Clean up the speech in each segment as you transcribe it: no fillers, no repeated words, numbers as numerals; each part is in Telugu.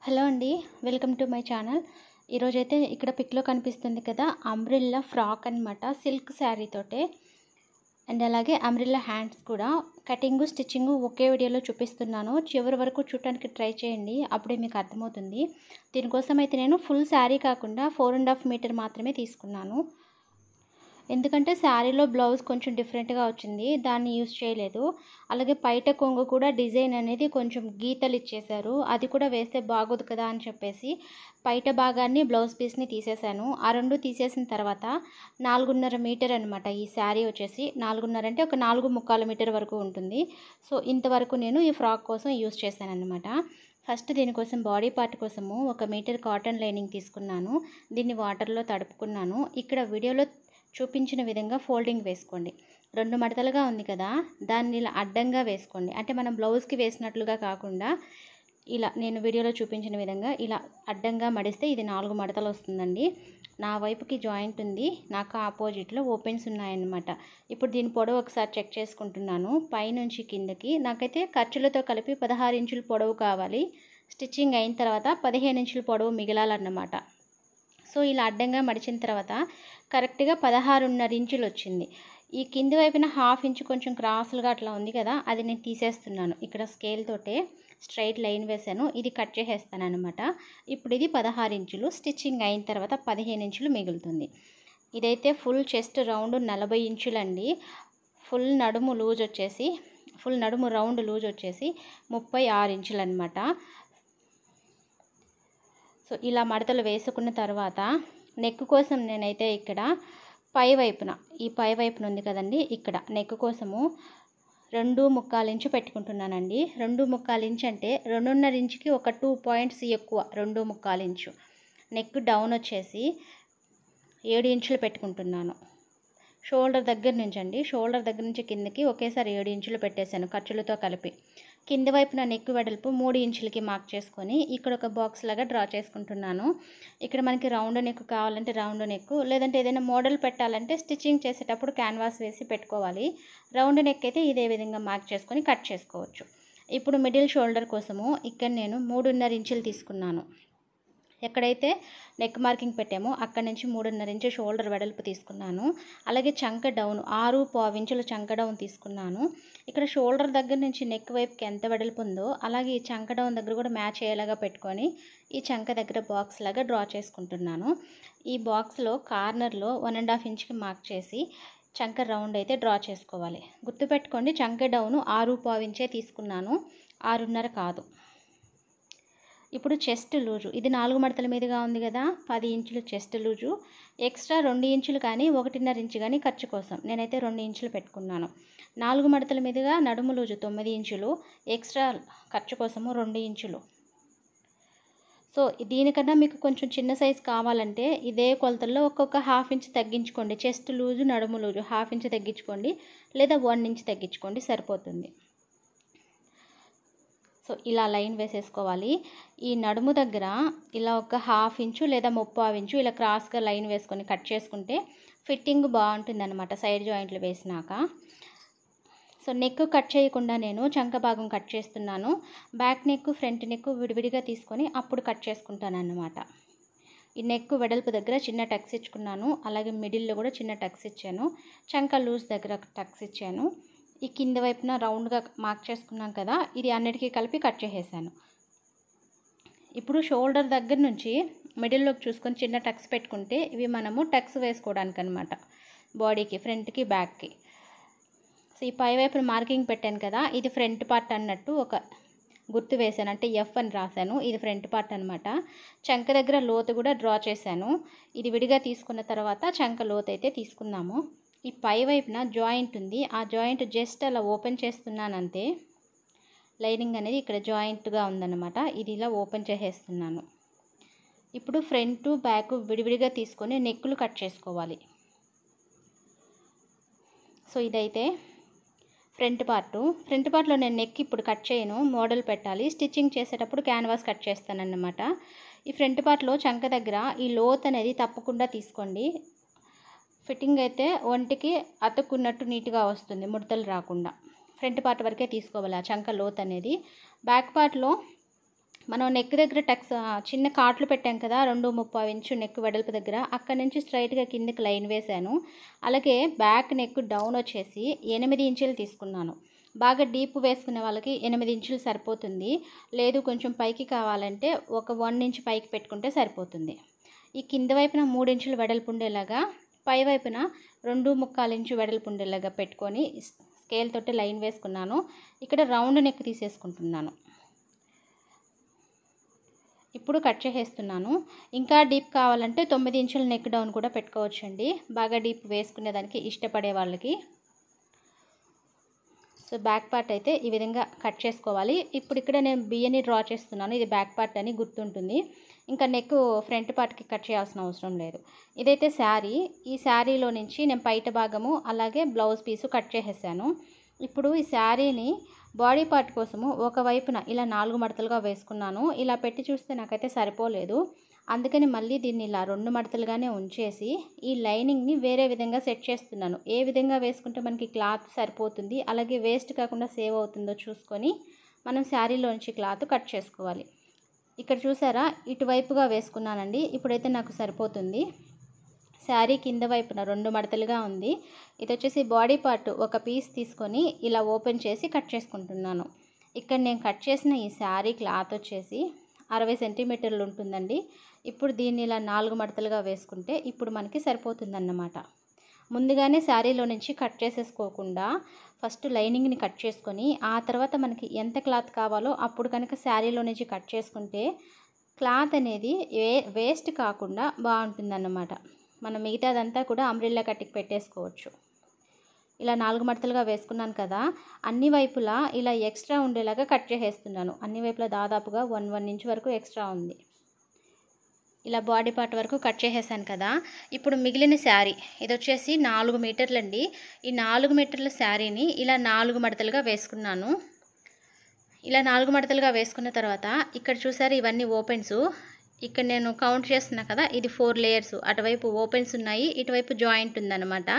హలో అండి, వెల్కమ్ టు మై ఛానల్. ఈరోజైతే ఇక్కడ పిక్లో కనిపిస్తుంది కదా, అంబ్రిల్లా ఫ్రాక్ అనమాట. సిల్క్ శారీ తోటే అండ్ అలాగే అంబ్రిల్లా హ్యాండ్స్ కూడా కటింగు స్టిచ్చింగు ఒకే వీడియోలో చూపిస్తున్నాను. చివరి వరకు చూడటానికి ట్రై చేయండి, అప్పుడే మీకు అర్థమవుతుంది. దీనికోసం అయితే నేను ఫుల్ శారీ కాకుండా 4.5 మీటర్ మాత్రమే తీసుకున్నాను. ఎందుకంటే శారీలో బ్లౌజ్ కొంచెం డిఫరెంట్గా వచ్చింది, దాన్ని యూజ్ చేయలేదు. అలాగే పైట కొంగు కూడా డిజైన్ అనేది కొంచెం గీతలు ఇచ్చేశారు, అది కూడా వేస్తే బాగోదు కదా అని చెప్పేసి పైట భాగాన్ని బ్లౌజ్ పీస్ని తీసేశాను. ఆ రెండు తీసేసిన తర్వాత 4.5 మీటర్ అనమాట. ఈ శారీ వచ్చేసి 4.5 అంటే ఒక 4.25 మీటర్ వరకు ఉంటుంది. సో ఇంతవరకు నేను ఈ ఫ్రాక్ కోసం యూజ్ చేశాను అనమాట. ఫస్ట్ దీనికోసం బాడీ పార్ట్ కోసము 1 మీటర్ కాటన్ లైనింగ్ తీసుకున్నాను. దీన్ని వాటర్లో తడుపుకున్నాను. ఇక్కడ వీడియోలో చూపించిన విధంగా ఫోల్డింగ్ వేసుకోండి. 2 మడతలుగా ఉంది కదా, దాన్ని ఇలా అడ్డంగా వేసుకోండి. అంటే మనం బ్లౌజ్కి వేసినట్లుగా కాకుండా ఇలా నేను వీడియోలో చూపించిన విధంగా ఇలా అడ్డంగా మడిస్తే ఇది 4 మడతలు వస్తుందండి. నా వైపుకి జాయింట్ ఉంది, నాకు ఆపోజిట్లో ఓపెన్స్ ఉన్నాయన్నమాట. ఇప్పుడు దీని పొడవు ఒకసారి చెక్ చేసుకుంటున్నాను. పైనుంచి కిందకి నాకైతే ఖర్చులతో కలిపి 16 ఇంచుల పొడవు కావాలి. స్టిచ్చింగ్ అయిన తర్వాత 15 ఇంచుల పొడవు మిగిలాలన్నమాట. సో ఇలా అడ్డంగా మడిచిన తర్వాత కరెక్ట్గా 16.5 ఇంచులు వచ్చింది. ఈ కింది వైపున 1/2 ఇంచు కొంచెం క్రాసులుగా అట్లా ఉంది కదా, అది నేను తీసేస్తున్నాను. ఇక్కడ స్కేల్ తోటే స్ట్రైట్ లైన్ వేసాను, ఇది కట్ చేసేస్తాను అనమాట. ఇప్పుడు ఇది 16 ఇంచులు, స్టిచ్చింగ్ అయిన తర్వాత 15 ఇంచులు మిగులుతుంది. ఇదైతే ఫుల్ చెస్ట్ రౌండ్ 40 ఇంచులండి. ఫుల్ నడుము లూజ్ వచ్చేసి ఫుల్ నడుము రౌండ్ లూజ్ వచ్చేసి 36 ఇంచులు అనమాట. సో ఇలా మడతలు వేసుకున్న తర్వాత నెక్ కోసం నేనైతే ఇక్కడ ఈ పై వైపున ఉంది కదండి, ఇక్కడ నెక్ కోసము 2.25 ఇంచు పెట్టుకుంటున్నానండి. 2.25 ఇంచు అంటే 2.5 ఇంచుకి ఒక 2 పాయింట్స్ ఎక్కువ. 2.25 ఇంచు నెక్ డౌన్ వచ్చేసి 7 ఇంచులు పెట్టుకుంటున్నాను. షోల్డర్ దగ్గర నుంచి కిందకి ఒకేసారి 7 ఇంచులు పెట్టేశాను ఖర్చులతో కలిపి. కింది వైపున నెక్ వెడల్పు 3 ఇంచులకి మార్క్ చేసుకొని ఇక్కడ ఒక బాక్స్ లాగా డ్రా చేసుకుంటున్నాను. ఇక్కడ మనకి రౌండ్ నెక్ కావాలంటే రౌండ్ నెక్, లేదంటే ఏదైనా మోడల్ పెట్టాలంటే స్టిచ్చింగ్ చేసేటప్పుడు క్యాన్వాస్ వేసి పెట్టుకోవాలి. రౌండ్ నెక్ అయితే ఇదే విధంగా మార్క్ చేసుకొని కట్ చేసుకోవచ్చు. ఇప్పుడు మిడిల్ షోల్డర్ కోసము ఇక్కడ నేను 3.5 ఇంచులు తీసుకున్నాను. ఎక్కడైతే నెక్ మార్కింగ్ పెట్టామో అక్కడ నుంచి 3.5 ఇంచు షోల్డర్ వెడల్పు తీసుకున్నాను. అలాగే చంక డౌన్ 6.25 ఇంచుల చంక డౌన్ తీసుకున్నాను. ఇక్కడ షోల్డర్ దగ్గర నుంచి నెక్ వైపుకి ఎంత వెడల్పు ఉందో అలాగే ఈ చంక డౌన్ దగ్గర కూడా మ్యాచ్ అయ్యేలాగా పెట్టుకొని ఈ చంక దగ్గర బాక్స్ లాగా డ్రా చేసుకుంటున్నాను. ఈ బాక్స్లో కార్నర్లో 1.5 ఇంచుకి మార్క్ చేసి చంక రౌండ్ అయితే డ్రా చేసుకోవాలి. గుర్తుపెట్టుకోండి, చంక డౌన్ 6.25 ఇంచే తీసుకున్నాను, 6.5 కాదు. ఇప్పుడు చెస్ట్ లూజు, ఇది 4 మడతల మీదుగా ఉంది కదా, 10 ఇంచులు చెస్ట్ లూజు. ఎక్స్ట్రా 2 ఇంచులు కానీ 1.5 ఇంచు కానీ ఖర్చు కోసం నేనైతే 2 ఇంచులు పెట్టుకున్నాను. 4 మడతల మీదుగా నడుము లూజు 9 ఇంచులు, ఎక్స్ట్రా ఖర్చు కోసము 2 ఇంచులు. సో దీనికన్నా మీకు కొంచెం చిన్న సైజు కావాలంటే ఇదే కొలతల్లో ఒక్కొక్క 1/2 ఇంచు తగ్గించుకోండి. చెస్ట్ లూజు నడుము లూజు 1/2 ఇంచు తగ్గించుకోండి, లేదా 1 ఇంచు తగ్గించుకోండి, సరిపోతుంది. సో ఇలా లైన్ వేసేసుకోవాలి. ఈ నడుము దగ్గర ఇలా ఒక 1/2 ఇంచు లేదా 3/4 ఇంచు ఇలా క్రాస్గా లైన్ వేసుకొని కట్ చేసుకుంటే ఫిట్టింగ్ బాగుంటుంది అనమాట సైడ్ జాయింట్లు వేసినాక. సో నెక్ కట్ చేయకుండా నేను చంక భాగం కట్ చేస్తున్నాను. బ్యాక్ నెక్ ఫ్రంట్ నెక్ విడివిడిగా తీసుకొని అప్పుడు కట్ చేసుకుంటాను అన్నమాట. ఈ నెక్ వెడల్పు దగ్గర చిన్న టక్స్ ఇచ్చుకున్నాను, అలాగే మిడిల్లో కూడా చిన్న టక్స్ ఇచ్చాను. చంక లూజ్ దగ్గర టక్స్ ఇచ్చాను. ఈ కింద వైపున రౌండ్గా మార్క్ చేసుకున్నాం కదా, ఇది అన్నిటికీ కలిపి కట్ చేసేసాను. ఇప్పుడు షోల్డర్ దగ్గర నుంచి మిడిల్లోకి చూసుకొని చిన్న టక్స్ పెట్టుకుంటే ఇవి మనము టక్స్ వేసుకోవడానికి అనమాట, బాడీకి ఫ్రంట్కి బ్యాక్కి. సో ఈ పై వైపున మార్కింగ్ పెట్టాను కదా, ఇది ఫ్రంట్ పార్ట్ అన్నట్టు ఒక గుర్తు వేసాను, అంటే ఎఫ్ అని రాశాను. ఇది ఫ్రంట్ పార్ట్ అనమాట. చంక దగ్గర లోతు కూడా డ్రా చేశాను. ఇది విడిగా తీసుకున్న తర్వాత చంక లోతు అయితే తీసుకుందాము. ఈ పై వైపున జాయింట్ ఉంది, ఆ జాయింట్ జస్ట్ అలా ఓపెన్ చేస్తున్నాను అంతే. లైనింగ్ అనేది ఇక్కడ జాయింట్గా ఉందన్నమాట, ఇది ఇలా ఓపెన్ చేసేస్తున్నాను. ఇప్పుడు ఫ్రంట్ బ్యాక్ విడివిడిగా తీసుకొని నెక్కులు కట్ చేసుకోవాలి. సో ఇదైతే ఫ్రంట్ పార్ట్లో నేను నెక్ ఇప్పుడు కట్ చేయను, మోడల్ పెట్టాలి. స్టిచ్చింగ్ చేసేటప్పుడు క్యాన్వాస్ కట్ చేస్తానన్నమాట. ఈ ఫ్రంట్ పార్ట్లో చంక దగ్గర ఈ లోత్ అనేది తప్పకుండా తీసుకోండి. ఫిట్టింగ్ అయితే ఒంటికి అతుక్కున్నట్టు నీట్గా వస్తుంది, ముడతలు రాకుండా. ఫ్రంట్ పార్ట్ వరకే తీసుకోవాలి ఆ చంక లోత్ అనేది. బ్యాక్ పార్ట్లో మనం నెక్ దగ్గర చిన్న కాట్లు పెట్టాం కదా, 2.35 ఇంచు నెక్ వెడల్పు దగ్గర, అక్కడ నుంచి స్ట్రైట్గా కిందకి లైన్ వేశాను. అలాగే బ్యాక్ నెక్ డౌన్ వచ్చేసి 8 ఇంచులు తీసుకున్నాను. బాగా డీప్ వేసుకునే వాళ్ళకి 8 ఇంచులు సరిపోతుంది. లేదు కొంచెం పైకి కావాలంటే ఒక 1 ఇంచ్ పైకి పెట్టుకుంటే సరిపోతుంది. ఈ కింద వైపున 3 ఇంచులు వెడల్పు ఉండేలాగా, పై వైపున 2.25 ఇంచు వెడల్పు ఉండేలాగా పెట్టుకొని స్కేల్ తోటి లైన్ వేసుకున్నాను. ఇక్కడ రౌండ్ నెక్ తీసేసుకుంటున్నాను. ఇప్పుడు కట్ చేసేస్తున్నాను. ఇంకా డీప్ కావాలంటే 9 ఇంచుల నెక్ డౌన్ కూడా పెట్టుకోవచ్చండి, బాగా డీప్ వేసుకునేదానికి ఇష్టపడే వాళ్ళకి. సో బ్యాక్ పార్ట్ అయితే ఈ విధంగా కట్ చేసుకోవాలి. ఇప్పుడు ఇక్కడ నేను బియ్యని డ్రా చేస్తున్నాను, ఇది బ్యాక్ పార్ట్ అని గుర్తుంటుంది. ఇంకా నెక్ ఫ్రంట్ పార్ట్కి కట్ చేయాల్సిన అవసరం లేదు. ఇదైతే శారీ. ఈ శారీలో నుంచి నేను పైట భాగము అలాగే బ్లౌజ్ పీసు కట్ చేసేసాను. ఇప్పుడు ఈ శారీని బాడీ పార్ట్ కోసము ఒకవైపున ఇలా 4 మడతలుగా వేసుకున్నాను. ఇలా పెట్టి చూస్తే నాకైతే సరిపోలేదు, అందుకని మళ్ళీ దీన్ని ఇలా 2 మడతలుగానే ఉంచేసి ఈ లైనింగ్ని వేరే విధంగా సెట్ చేస్తున్నాను. ఏ విధంగా వేసుకుంటే మనకి క్లాత్ సరిపోతుంది, అలాగే వేస్ట్ కాకుండా సేవ్ అవుతుందో చూసుకొని మనం శారీలోంచి క్లాత్ కట్ చేసుకోవాలి. ఇక్కడ చూసారా, ఇటువైపుగా వేసుకున్నానండి. ఇప్పుడైతే నాకు సరిపోతుంది. శారీ కింద వైపున 2 మడతలుగా ఉంది. ఇది వచ్చేసి బాడీ పార్ట్ ఒక పీస్ తీసుకొని ఇలా ఓపెన్ చేసి కట్ చేసుకుంటున్నాను. ఇక్కడ నేను కట్ చేసిన ఈ శారీ క్లాత్ వచ్చేసి 60 సెంటీమీటర్లు ఉంటుందండి. ఇప్పుడు దీన్ని ఇలా 4 మడతలుగా వేసుకుంటే ఇప్పుడు మనకి సరిపోతుందన్నమాట. ముందుగానే శారీలో నుంచి కట్ చేసేసుకోకుండా ఫస్ట్ లైనింగ్ని కట్ చేసుకొని ఆ తర్వాత మనకి ఎంత క్లాత్ కావాలో అప్పుడు కనుక శారీలో నుంచి కట్ చేసుకుంటే క్లాత్ అనేది వేస్ట్ కాకుండా బాగుంటుందన్నమాట. మనం మిగతాదంతా కూడా అంబ్రెల్లా కట్టికి పెట్టేసుకోవచ్చు. ఇలా 4 మడతలుగా వేసుకున్నాను కదా, అన్ని వైపులా ఇలా ఎక్స్ట్రా ఉండేలాగా కట్ చేసేస్తున్నాను. అన్ని వైపులా దాదాపుగా 1 ఇంచ్ వరకు ఎక్స్ట్రా ఉంది. ఇలా బాడీ పార్ట్ వరకు కట్ చేసేసాను కదా. ఇప్పుడు మిగిలిన శారీ, ఇది వచ్చేసి 4 మీటర్లండి. ఈ 4 మీటర్ల శారీని ఇలా 4 మడతలుగా వేసుకున్నాను. ఇలా 4 మడతలుగా వేసుకున్న తర్వాత ఇక్కడ చూసారు ఇవన్నీ ఓపెన్స్. ఇక్కడ నేను కౌంట్ చేస్తున్నా కదా, ఇది 4 లేయర్స్. అటువైపు ఓపెన్స్ ఉన్నాయి, ఇటువైపు జాయింట్ ఉందన్నమాట.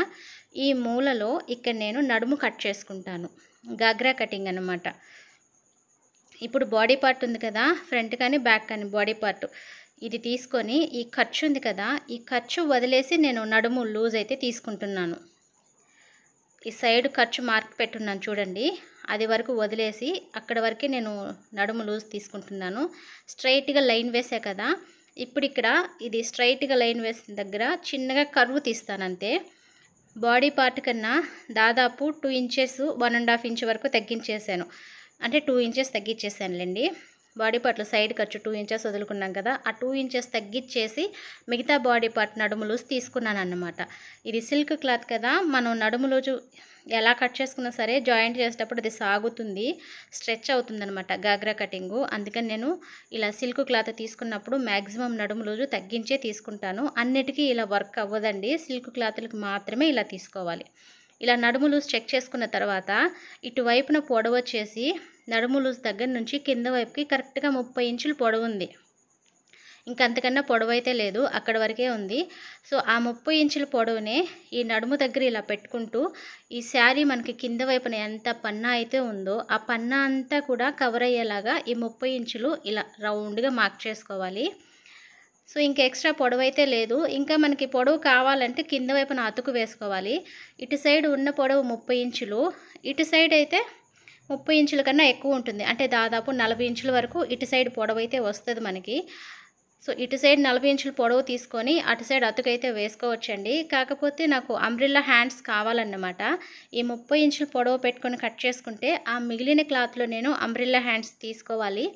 ఈ మూలలో ఇక్కడ నేను నడుము కట్ చేసుకుంటాను, గాగ్రా కటింగ్ అన్నమాట. ఇప్పుడు బాడీ పార్ట్ ఉంది కదా, ఫ్రంట్ కానీ బ్యాక్ కానీ బాడీ పార్ట్, ఇది తీసుకొని ఈ ఖర్చు ఉంది కదా, ఈ ఖర్చు వదిలేసి నేను నడుము లూజ్ అయితే తీసుకుంటున్నాను. ఈ సైడ్ ఖర్చు మార్క్ పెట్టున్నాను చూడండి, అది వరకు వదిలేసి అక్కడ వరకే నేను నడుము లూజ్ తీసుకుంటున్నాను. స్ట్రైట్గా లైన్ వేసా కదా, ఇప్పుడు ఇక్కడ ఇది స్ట్రైట్గా లైన్ వేసిన దగ్గర చిన్నగా కర్వ్ తీస్తాను అంతే. బాడీ పార్ట్ కన్నా దాదాపు 2 ఇంచెస్ 1.5 ఇంచ్ వరకు తగ్గించేసాను, అంటే 2 ఇంచెస్ తగ్గించేసానులేండి. బాడీ పార్ట్లో సైడ్ ఖర్చు 2 ఇంచెస్ వదులుకున్నాం కదా, ఆ 2 ఇంచెస్ తగ్గించేసి మిగతా బాడీ పార్ట్ నడుము లూజ్ తీసుకున్నాను అన్నమాట. ఇది సిల్క్ క్లాత్ కదా, మనం నడుము లూజు ఎలా కట్ చేసుకున్నా సరే జాయింట్ చేసేటప్పుడు అది సాగుతుంది, స్ట్రెచ్ అవుతుంది అనమాట గాగ్రా కటింగు. అందుకని నేను ఇలా సిల్క్ క్లాత్ తీసుకున్నప్పుడు మ్యాక్సిమం నడుము లూజు తగ్గించే తీసుకుంటాను. అన్నిటికీ ఇలా వర్క్ అవ్వదండి, సిల్క్ క్లాత్లకు మాత్రమే ఇలా తీసుకోవాలి. ఇలా నడుము లూజ్ చెక్ చేసుకున్న తర్వాత ఇటువైపున పొడవు వచ్చేసి నడుము లూజ్ దగ్గర నుంచి కింద వైపుకి కరెక్ట్గా 30 ఇంచులు పొడవు ఉంది. ఇంకంతకన్నా పొడవు అయితే లేదు, అక్కడ వరకే ఉంది. సో ఆ 30 ఇంచుల పొడవునే ఈ నడుము దగ్గర ఇలా పెట్టుకుంటూ ఈ శారీ మనకి కింద వైపున ఎంత పన్నా అయితే ఉందో ఆ పన్నా అంతా కూడా కవర్ అయ్యేలాగా ఈ 30 ఇంచులు ఇలా రౌండ్గా మార్క్ చేసుకోవాలి. సో ఇంకా ఎక్స్ట్రా పొడవు అయితే లేదు. ఇంకా మనకి పొడవు కావాలంటే కింద వైపున అతుకు వేసుకోవాలి. ఇటు సైడ్ ఉన్న పొడవు 30 ఇంచులు, ఇటు సైడ్ అయితే 30 ఇంచుల కన్నా ఎక్కువ ఉంటుంది, అంటే దాదాపు 40 ఇంచుల వరకు ఇటు సైడ్ పొడవు అయితే వస్తుంది మనకి. సో ఇటు సైడ్ 40 ఇంచుల పొడవు తీసుకొని అటు సైడ్ అతుకైతే వేసుకోవచ్చండి. కాకపోతే నాకు అంబ్రెల్లా హ్యాండ్స్ కావాలన్నమాట. ఈ 30 ఇంచుల పొడవు పెట్టుకొని కట్ చేసుకుంటే ఆ మిగిలిన క్లాత్లో నేను అంబ్రెల్లా హ్యాండ్స్ తీసుకోవాలి,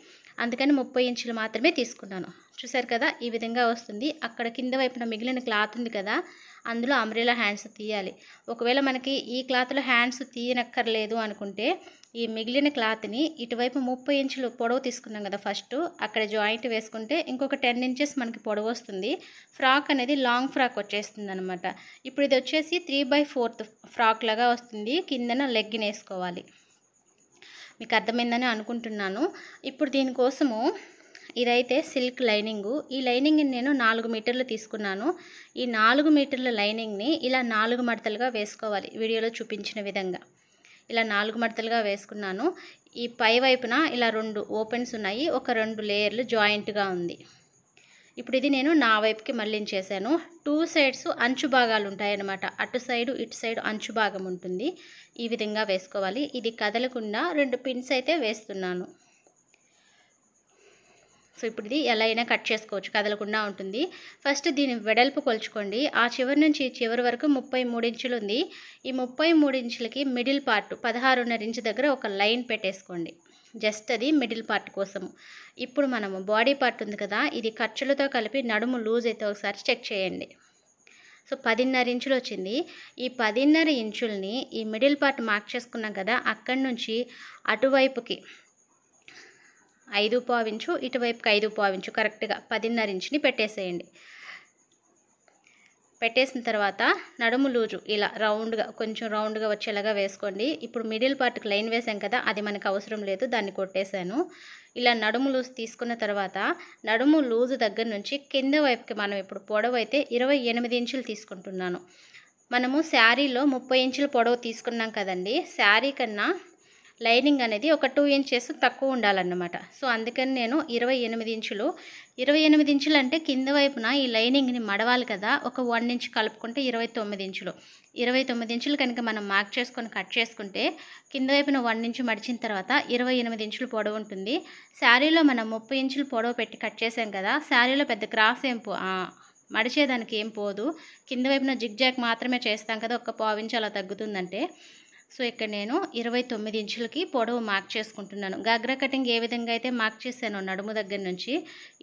అందుకని 30 ఇంచులు మాత్రమే తీసుకున్నాను. చూసారు కదా, ఈ విధంగా వస్తుంది. అక్కడ కింద వైపున మిగిలిన క్లాత్ ఉంది కదా, అందులో అంబ్రెల్లా హ్యాండ్స్ తీయాలి. ఒకవేళ మనకి ఈ క్లాత్లో హ్యాండ్స్ తీయనక్కర్లేదు అనుకుంటే ఈ మిగిలిన క్లాత్ని ఇటువైపు 30 ఇంచులు పొడవు తీసుకున్నాం కదా, ఫస్ట్ అక్కడ జాయింట్ వేసుకుంటే ఇంకొక 10 ఇంచెస్ మనకి పొడవు వస్తుంది. ఫ్రాక్ అనేది లాంగ్ ఫ్రాక్ వచ్చేస్తుంది అనమాట. ఇప్పుడు ఇది వచ్చేసి 3/4 ఫ్రాక్ లాగా వస్తుంది. కిందన లెగ్గిన్ వేసుకోవాలి. మీకు అర్థమైందని అనుకుంటున్నాను. ఇప్పుడు దీనికోసము ఇదైతే సిల్క్ లైనింగు. ఈ లైనింగ్ని నేను 4 మీటర్లు తీసుకున్నాను. ఈ 4 మీటర్ల లైనింగ్ని ఇలా 4 మడతలుగా వేసుకోవాలి, వీడియోలో చూపించిన విధంగా. ఇలా 4 మడతలుగా వేసుకున్నాను. ఈ పై వైపున ఇలా 2 ఓపెన్స్ ఉన్నాయి, ఒక 2 లేయర్లు జాయింట్గా ఉంది. ఇప్పుడు ఇది నేను నా వైపుకి మళ్ళించేసాను. 2 సైడ్స్ అంచు భాగాలు ఉంటాయన్నమాట. అటు సైడు ఇటు సైడు అంచు భాగం ఉంటుంది. ఈ విధంగా వేసుకోవాలి. ఇది కదలకుండా 2 పిన్స్ అయితే వేస్తున్నాను. సో ఇప్పుడు ఇది ఎలా అయినా కట్ చేసుకోవచ్చు, కదలకుండా ఉంటుంది. ఫస్ట్ దీని వెడల్పు కొలుచుకోండి. ఆ చివరి నుంచి ఈ చివరి వరకు 33 ఇంచులు ఉంది. ఈ 33 ఇంచులకి మిడిల్ పార్ట్ 16.5 ఇంచు దగ్గర ఒక లైన్ పెట్టేసుకోండి. జస్ట్ అది మిడిల్ పార్ట్ కోసము. ఇప్పుడు మనము బాడీ పార్ట్ ఉంది కదా, ఇది ఖర్చులతో కలిపి నడుము లూజ్ అయితే ఒకసారి చెక్ చేయండి. సో 10.5 ఇంచులు వచ్చింది. ఈ 10.5 ఇంచుల్ని ఈ మిడిల్ పార్ట్ మార్క్ చేసుకున్నాం కదా, అక్కడి నుంచి అటువైపుకి 5.5 ఇంచు, ఇటువైపుకి 5.5 ఇంచు, కరెక్ట్గా 10.5 ఇంచుని పెట్టేసేయండి. పెట్టేసిన తర్వాత నడుము లూజు ఇలా రౌండ్గా, కొంచెం రౌండ్గా వచ్చేలాగా వేసుకోండి. ఇప్పుడు మిడిల్ పార్ట్కి లైన్ వేసాం కదా, అది మనకు అవసరం లేదు, దాన్ని కొట్టేశాను. ఇలా నడుము లూజ్ తీసుకున్న తర్వాత నడుము లూజు దగ్గర నుంచి కింద వైపుకి మనం ఇప్పుడు పొడవు అయితే 28 ఇంచులు తీసుకుంటున్నాను. మనము శారీలో 30 ఇంచుల పొడవు తీసుకున్నాం కదండి. శారీ కన్నా లైనింగ్ అనేది ఒక 2 ఇంచెస్ తక్కువ ఉండాలన్నమాట. సో అందుకని నేను 28 ఇంచులు. 28 ఇంచులు అంటే కింద వైపున ఈ లైనింగ్ని మడవాలి కదా, ఒక 1 ఇంచ్ కలుపుకుంటే 29 ఇంచులు. 29 ఇంచులు కనుక మనం మార్క్ చేసుకొని కట్ చేసుకుంటే కింద వైపున 1 ఇంచు మడిచిన తర్వాత 28 ఇంచులు పొడవు ఉంటుంది. శారీలో మనం 30 ఇంచులు పొడవు పెట్టి కట్ చేసాం కదా, శారీలో పెద్ద క్రాస్ ఏం మడిచేదానికి ఏం పోదు. కింద వైపున జిగ్జాగ్ మాత్రమే చేస్తాం కదా, ఒక 1/4 ఇంచు అలా తగ్గుతుందంటే. సో ఇక్కడ నేను 29 ఇంచులకి పొడవు మార్క్ చేసుకుంటున్నాను. గాగ్రా కటింగ్ ఏ విధంగా అయితే మార్క్ చేశానో నడుము దగ్గర నుంచి,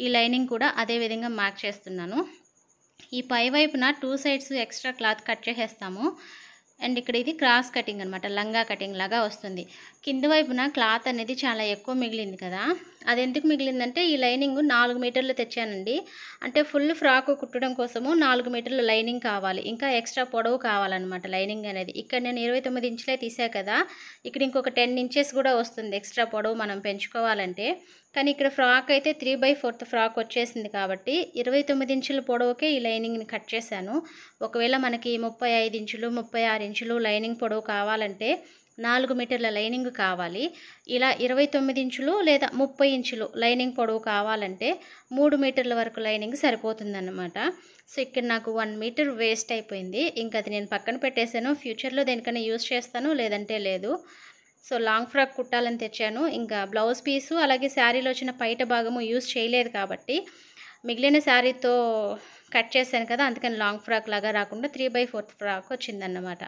ఈ లైనింగ్ కూడా అదే విధంగా మార్క్ చేస్తున్నాను. ఈ పై వైపున 2 సైడ్స్ ఎక్స్ట్రా క్లాత్ కట్ చేసేస్తాము. అండ్ ఇక్కడ ఇది క్రాస్ కటింగ్ అనమాట, లంగా కటింగ్ లాగా వస్తుంది. కింద వైపున క్లాత్ అనేది చాలా ఎక్కువ మిగిలింది కదా, అది ఎందుకు మిగిలిందంటే ఈ లైనింగ్ 4 మీటర్లు తెచ్చానండి. అంటే ఫుల్ ఫ్రాక్ కుట్టడం కోసము 4 మీటర్లు లైనింగ్ కావాలి, ఇంకా ఎక్స్ట్రా పొడవు కావాలన్నమాట లైనింగ్ అనేది. ఇక్కడ నేను 29 ఇంచులే తీసా కదా, ఇక్కడ ఇంకొక 10 ఇంచెస్ కూడా వస్తుంది ఎక్స్ట్రా పొడవు మనం పెంచుకోవాలంటే. కానీ ఇక్కడ ఫ్రాక్ అయితే 3/4 ఫ్రాక్ వచ్చేసింది కాబట్టి 29 ఇంచుల పొడవుకే ఈ లైనింగ్ని కట్ చేశాను. ఒకవేళ మనకి 35 ఇంచులు 36 ఇంచులు లైనింగ్ పొడవు కావాలంటే 4 మీటర్ల లైనింగ్ కావాలి. ఇలా 29 ఇంచులు లేదా 30 ఇంచులు లైనింగ్ పొడవు కావాలంటే 3 మీటర్ల వరకు లైనింగ్ సరిపోతుందన్నమాట. సో ఇక్కడ నాకు 1 మీటర్ వేస్ట్ అయిపోయింది. ఇంకా అది నేను పక్కన పెట్టేశాను. ఫ్యూచర్లో దేనికైనా యూజ్ చేస్తాను, లేదంటే లేదు. సో లాంగ్ ఫ్రాక్ కుట్టాలని తెచ్చాను. ఇంకా బ్లౌజ్ పీసు అలాగే శారీలో వచ్చిన పైట భాగము యూజ్ చేయలేదు కాబట్టి మిగిలిన శారీతో కట్ చేశాను కదా, అందుకని లాంగ్ ఫ్రాక్ లాగా రాకుండా 3/4 ఫ్రాక్ వచ్చిందన్నమాట.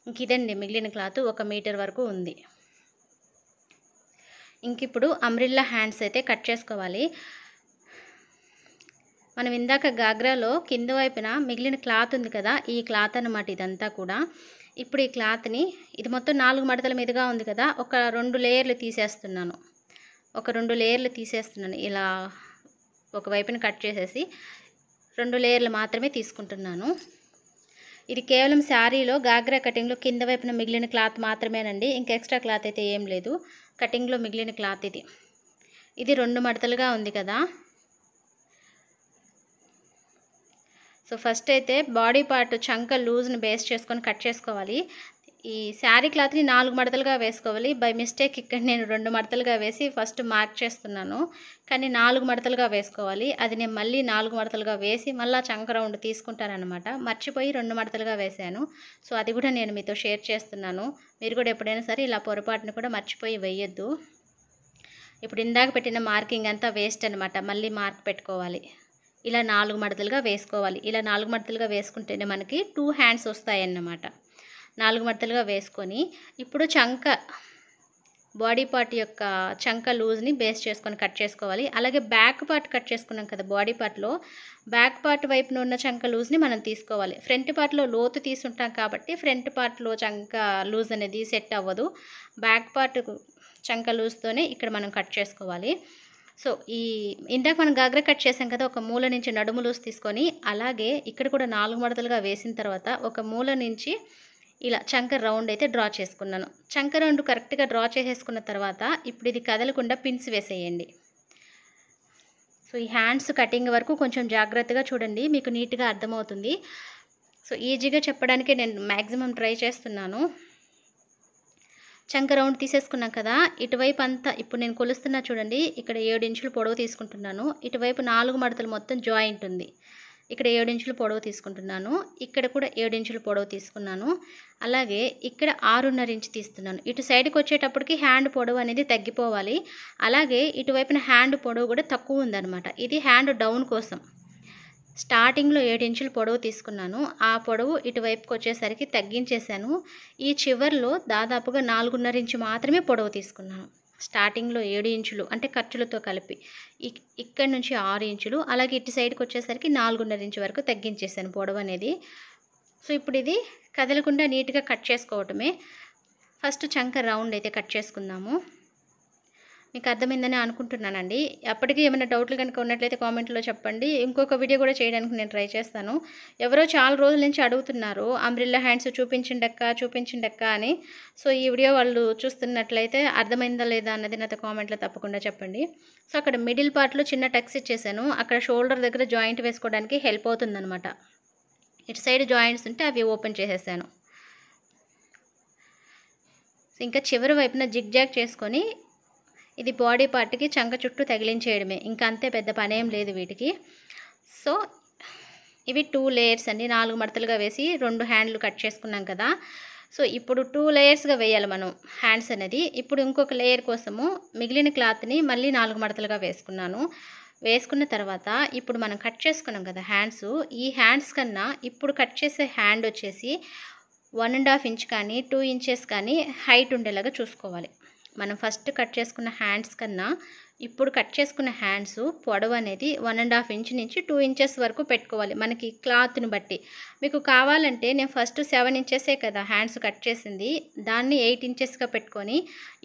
ఇంక ఇదండి మిగిలిన క్లాత్ 1 మీటర్ వరకు ఉంది. ఇంక ఇప్పుడు అంబ్రిల్లా హ్యాండ్స్ అయితే కట్ చేసుకోవాలి. మనం ఇందాక గాగ్రాలో కింద వైపున మిగిలిన క్లాత్ ఉంది కదా, ఈ క్లాత్ అన్నమాట ఇదంతా కూడా. ఇప్పుడు ఈ క్లాత్ని, ఇది మొత్తం 4 మడతల మీదుగా ఉంది కదా, ఒక 2 లేయర్లు తీసేస్తున్నాను. ఒక 2 లేయర్లు తీసేస్తున్నాను. ఇలా ఒకవైపున కట్ చేసేసి 2 లేయర్లు మాత్రమే తీసుకుంటున్నాను. ఇది కేవలం శారీలో గాగ్రా కటింగ్లో కింద వైపున మిగిలిన క్లాత్ మాత్రమేనండి, ఇంకా ఎక్స్ట్రా క్లాత్ అయితే ఏం లేదు. కటింగ్లో మిగిలిన క్లాత్ ఇది. ఇది 2 మడతలుగా ఉంది కదా. సో ఫస్ట్ అయితే బాడీ పార్ట్ చంక లూజ్ని బేస్ చేసుకొని కట్ చేసుకోవాలి. ఈ శారీ క్లాత్ని 4 మడతలుగా వేసుకోవాలి. బై మిస్టేక్ ఇక్కడ నేను 2 మడతలుగా వేసి ఫస్ట్ మార్క్ చేస్తున్నాను, కానీ 4 మడతలుగా వేసుకోవాలి. అది నేను మళ్ళీ 4 మడతలుగా వేసి మళ్ళీ చంక రౌండ్ తీసుకుంటానమాట. మర్చిపోయి 2 మడతలుగా వేశాను. సో అది కూడా నేను మీతో షేర్ చేస్తున్నాను. మీరు కూడా ఎప్పుడైనా సరే ఇలా పొరపాటును కూడా మర్చిపోయి వేయొద్దు. ఇప్పుడు ఇందాక పెట్టిన మార్కింగ్ అంతా వేస్ట్ అనమాట, మళ్ళీ మార్క్ పెట్టుకోవాలి. ఇలా 4 మడతలుగా వేసుకోవాలి. ఇలా 4 మడతలుగా వేసుకుంటేనే మనకి 2 హ్యాండ్స్ వస్తాయన్నమాట. 4 మడతలుగా వేసుకొని ఇప్పుడు చంక బాడీ పార్ట్ యొక్క చంక లూజ్ని బేస్ చేసుకొని కట్ చేసుకోవాలి. అలాగే బ్యాక్ పార్ట్ కట్ చేసుకున్నాం కదా బాడీ పార్ట్లో, బ్యాక్ పార్ట్ వైపున ఉన్న చంక లూజ్ని మనం తీసుకోవాలి. ఫ్రంట్ పార్ట్లో లోతు తీసుంటాం కాబట్టి ఫ్రంట్ పార్ట్లో చంక లూజ్ అనేది సెట్ అవ్వదు. బ్యాక్ పార్ట్ చంక లూజ్తోనే ఇక్కడ మనం కట్ చేసుకోవాలి. సో ఈ ఇందాక మనం గాగ్రా కట్ చేసాం కదా, ఒక మూల నుంచి నడుము లూజ్ తీసుకొని అలాగే ఇక్కడ కూడా 4 మడతలుగా వేసిన తర్వాత ఒక మూల నుంచి ఇలా చంక రౌండ్ అయితే డ్రా చేసుకున్నాను. చంక రౌండ్ కరెక్ట్గా డ్రా చేసేసుకున్న తర్వాత ఇప్పుడు ఇది కదలకుండా పిన్స్ వేసేయండి. సో ఈ హ్యాండ్స్ కటింగ్ వరకు కొంచెం జాగ్రత్తగా చూడండి, మీకు నీట్గా అర్థమవుతుంది. సో ఈజీగా చెప్పడానికే నేను మ్యాక్సిమం ట్రై చేస్తున్నాను. చంక రౌండ్ తీసేసుకున్నాం కదా, ఇటువైపు అంతా ఇప్పుడు నేను కొలుస్తున్నా చూడండి, ఇక్కడ 7 ఇంచులు పొడవు తీసుకుంటున్నాను. ఇటువైపు 4 మడతలు మొత్తం జాయింట్ ఉంది, ఇక్కడ 7 ఇంచులు పొడవు తీసుకుంటున్నాను. ఇక్కడ కూడా 7 ఇంచులు పొడవు తీసుకున్నాను. అలాగే ఇక్కడ 6.5 ఇంచు తీస్తున్నాను. ఇటు సైడ్కి వచ్చేటప్పటికి హ్యాండ్ పొడవు అనేది తగ్గిపోవాలి. అలాగే ఇటువైపున హ్యాండ్ పొడవు కూడా తక్కువ ఉందన్నమాట. ఇది హ్యాండ్ డౌన్ కోసం. స్టార్టింగ్లో 7 ఇంచులు పొడవు తీసుకున్నాను. ఆ పొడవు ఇటువైపుకి వచ్చేసరికి తగ్గించేశాను. ఈ చివర్లో దాదాపుగా 4.5 ఇంచు మాత్రమే పొడవు తీసుకున్నాను. స్టార్టింగ్లో 7 ఇంచులు అంటే ఖర్చులతో కలిపి, ఇక్కడ నుంచి 6 ఇంచులు, అలాగే ఇటు సైడ్కి వచ్చేసరికి 4.5 ఇంచు వరకు తగ్గించేసాను పొడవు అనేది. సో ఇప్పుడు ఇది కదలకుండా నీట్గా కట్ చేసుకోవటమే. ఫస్ట్ చంక రౌండ్ అయితే కట్ చేసుకుందాము. మీకు అర్థమైందని అనుకుంటున్నానండి. అప్పటికి ఏమైనా డౌట్లు కనుక ఉన్నట్లయితే కామెంట్లో చెప్పండి. ఇంకొక వీడియో కూడా చేయడానికి నేను ట్రై చేస్తాను. ఎవరో చాలా రోజుల నుంచి అడుగుతున్నారు, అంబ్రిల్లా హ్యాండ్స్ చూపించండక్క అని. సో ఈ వీడియో వాళ్ళు చూస్తున్నట్లయితే అర్థమైందా లేదా అన్నది నాతో కామెంట్లో తప్పకుండా చెప్పండి. సో అక్కడ మిడిల్ పార్ట్లో చిన్న టక్స్ ఇచ్చేసాను. అక్కడ షోల్డర్ దగ్గర జాయింట్ వేసుకోవడానికి హెల్ప్ అవుతుందన్నమాట. ఇటు సైడ్ జాయింట్స్ ఉంటే అవి ఓపెన్ చేసేసాను. ఇంకా చివరి వైపున జిగ్ జాగ్ చేసుకొని ఇది బాడీ పార్ట్కి చంక చుట్టూ తగిలించేయడమే, ఇంకా అంతే, పెద్ద పనేం లేదు వీటికి. సో ఇవి 2 లేయర్స్ అండి, 4 మడతలుగా వేసి 2 హ్యాండ్లు కట్ చేసుకున్నాం కదా. సో ఇప్పుడు 2 లేయర్స్గా వేయాలి మనం హ్యాండ్స్ అనేది. ఇప్పుడు ఇంకొక లేయర్ కోసము మిగిలిన క్లాత్ని మళ్ళీ 4 మడతలుగా వేసుకున్నాను. వేసుకున్న తర్వాత ఇప్పుడు మనం కట్ చేసుకున్నాం కదా హ్యాండ్స్, ఈ హ్యాండ్స్ కన్నా ఇప్పుడు కట్ చేసే హ్యాండ్ వచ్చేసి 1.5 ఇంచ్ కానీ 2 ఇంచెస్ కానీ హైట్ ఉండేలాగా చూసుకోవాలి. మనం ఫస్ట్ కట్ చేసుకున్న హ్యాండ్స్ కన్నా ఇప్పుడు కట్ చేసుకున్న హ్యాండ్స్ పొడవు అనేది 1.5 ఇంచ్ నుంచి 2 ఇంచెస్ వరకు పెట్టుకోవాలి, మనకి క్లాత్ని బట్టి. మీకు కావాలంటే నేను ఫస్ట్ 7 ఇంచెసే కదా హ్యాండ్స్ కట్ చేసింది, దాన్ని 8 ఇంచెస్గా పెట్టుకొని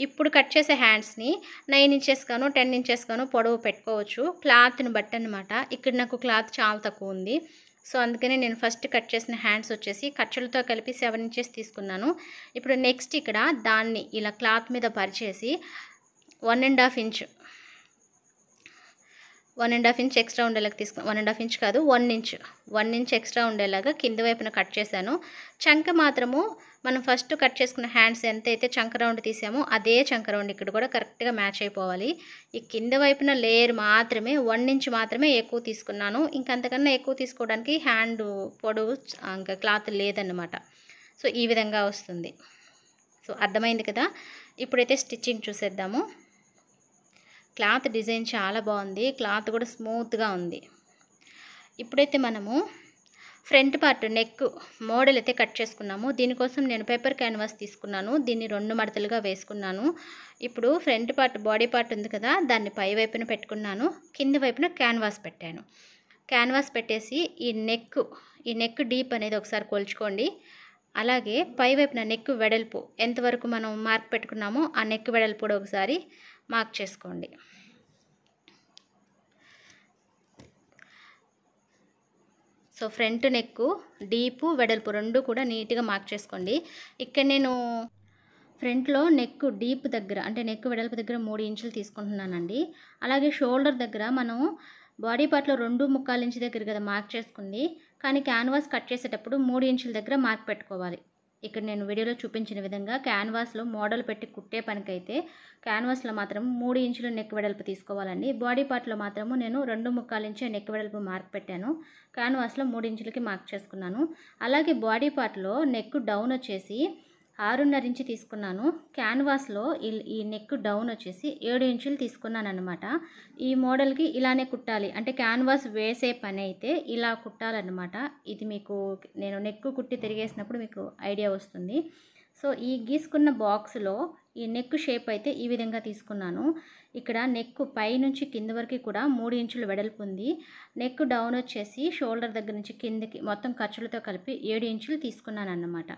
ఇప్పుడు కట్ చేసే హ్యాండ్స్ని 9 ఇంచెస్ గాను 10 ఇంచెస్ గాను పొడవు పెట్టుకోవచ్చు, క్లాత్ని బట్టి అనమాట. ఇక్కడ నాకు క్లాత్ చాలా తక్కువ ఉంది. సో అందుకనే నేను ఫస్ట్ కట్ చేసిన హ్యాండ్స్ వచ్చేసి ఖర్చులతో కలిపి 7 ఇంచెస్ తీసుకున్నాను. ఇప్పుడు నెక్స్ట్ ఇక్కడ దాన్ని ఇలా క్లాత్ మీద పరిచేసి 1.5 ఇంచ్ ఎక్స్ట్రా ఉండేలాగా తీసుకున్నాను. 1.5 ఇంచ్ కాదు, 1 ఇంచ్ ఎక్స్ట్రా ఉండేలాగా కింద వైపున కట్ చేశాను. చంక మాత్రము మనం ఫస్ట్ కట్ చేసుకున్న హ్యాండ్స్ ఎంతైతే చంక రౌండ్ తీసామో అదే చంక రౌండ్ ఇక్కడ కూడా కరెక్ట్గా మ్యాచ్ అయిపోవాలి. ఈ కింద వైపున లేయర్ మాత్రమే 1 ఇంచ్ మాత్రమే ఎక్కువ తీసుకున్నాను, ఇంకంతకన్నా ఎక్కువ తీసుకోవడానికి హ్యాండ్ పొడవు ఇంకా క్లాత్ లేదన్నమాట. సో ఈ విధంగా వస్తుంది. సో అర్థమైంది కదా. ఇప్పుడైతే స్టిచ్చింగ్ చూసేద్దాము. క్లాత్ డిజైన్ చాలా బాగుంది, క్లాత్ కూడా స్మూత్గా ఉంది. ఇప్పుడైతే మనము ఫ్రంట్ పార్ట్ నెక్ మోడల్ అయితే కట్ చేసుకున్నాము. దీనికోసం నేను పేపర్ క్యాన్వాస్ తీసుకున్నాను, దీన్ని 2 మడతలుగా వేసుకున్నాను. ఇప్పుడు ఫ్రంట్ పార్ట్ బాడీ పార్ట్ ఉంది కదా, దాన్ని పై వైపున పెట్టుకున్నాను, కింద వైపున క్యాన్వాస్ పెట్టాను. క్యాన్వాస్ పెట్టేసి ఈ నెక్ డీప్ అనేది ఒకసారి కొలుచుకోండి. అలాగే పై వైపున నెక్ వెడల్పు ఎంతవరకు మనం మార్క్ పెట్టుకున్నామో ఆ నెక్ వెడల్పు కూడా ఒకసారి మార్క్ చేసుకోండి. సో ఫ్రంట్ నెక్ డీపు వెడల్పు 2 కూడా నీట్గా మార్క్ చేసుకోండి. ఇక్కడ నేను ఫ్రంట్లో నెక్ డీప్ దగ్గర అంటే నెక్ వెడల్పు దగ్గర 3 ఇంచులు తీసుకుంటున్నానండి. అలాగే షోల్డర్ దగ్గర మనం బాడీ పార్ట్లో 2.25 ఇంచు దగ్గర కదా మార్క్ చేసుకుంది, కానీ క్యాన్వాస్ కట్ చేసేటప్పుడు 3 ఇంచుల దగ్గర మార్క్ పెట్టుకోవాలి. ఇక్కడ నేను వీడియోలో చూపించిన విధంగా క్యాన్వాస్లో మోడల్ పెట్టి కుట్టే పనికైతే క్యాన్వాస్లో మాత్రం 3 ఇంచుల నెక్ వెడల్పు తీసుకోవాలండి. బాడీ పార్ట్లో మాత్రము నేను 2.25 ఇంచు నెక్ వెడల్పు మార్క్ పెట్టాను, క్యాన్వాస్లో 3 ఇంచులకి మార్క్ చేసుకున్నాను. అలాగే బాడీ పార్ట్లో నెక్ డౌన్ వచ్చేసి 6.5 ఇంచు తీసుకున్నాను, క్యాన్వాస్లో ఈ నెక్ డౌన్ వచ్చేసి 7 ఇంచులు తీసుకున్నాను అనమాట. ఈ మోడల్కి ఇలానే కుట్టాలి, అంటే క్యాన్వాస్ వేసే పని అయితే ఇలా కుట్టాలన్నమాట. ఇది మీకు నేను నెక్ కుట్టి తిరిగేసినప్పుడు మీకు ఐడియా వస్తుంది. సో ఈ గీసుకున్న బాక్స్లో ఈ నెక్ షేప్ అయితే ఈ విధంగా తీసుకున్నాను. ఇక్కడ నెక్ పై నుంచి కింద వరకు కూడా 3 ఇంచులు వెడల్పు ఉంది. నెక్ డౌన్ వచ్చేసి షోల్డర్ దగ్గర నుంచి కిందకి మొత్తం ఖర్చులతో కలిపి 7 ఇంచులు తీసుకున్నాను అన్నమాట.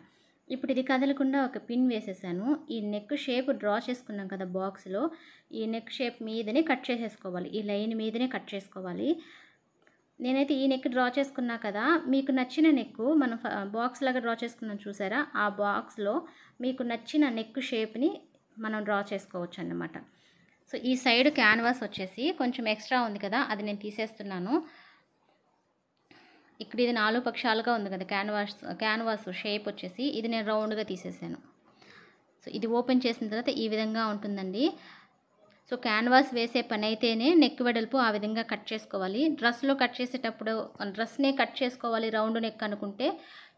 ఇప్పుడు ఇది కదలకుండా ఒక పిన్ వేసేసాను. ఈ నెక్ షేప్ డ్రా చేసుకున్నాం కదా బాక్స్లో, ఈ నెక్ షేప్ మీదనే కట్ చేసేసుకోవాలి, ఈ లైన్ మీదనే కట్ చేసుకోవాలి. నేనైతే ఈ నెక్ డ్రా చేసుకున్నా కదా, మీకు నచ్చిన నెక్ మనం బాక్స్ లాగా డ్రా చేసుకున్నాం చూసారా, ఆ బాక్స్లో మీకు నచ్చిన నెక్ షేప్ని మనం డ్రా చేసుకోవచ్చు అన్నమాట. సో ఈ సైడ్ క్యాన్వాస్ వచ్చేసి కొంచెం ఎక్స్ట్రా ఉంది కదా, అది నేను తీసేస్తున్నాను. ఇక్కడ ఇది 4 పక్షాలుగా ఉంది కదా క్యాన్వాస్ షేప్ వచ్చేసి, ఇది నేను రౌండ్గా తీసేసాను. సో ఇది ఓపెన్ చేసిన తర్వాత ఈ విధంగా ఉంటుందండి. సో క్యాన్వాస్ వేసే పని అయితేనే నెక్ వెడల్పు ఆ విధంగా కట్ చేసుకోవాలి. డ్రెస్లో కట్ చేసేటప్పుడు డ్రెస్నే కట్ చేసుకోవాలి రౌండ్ నెక్ అనుకుంటే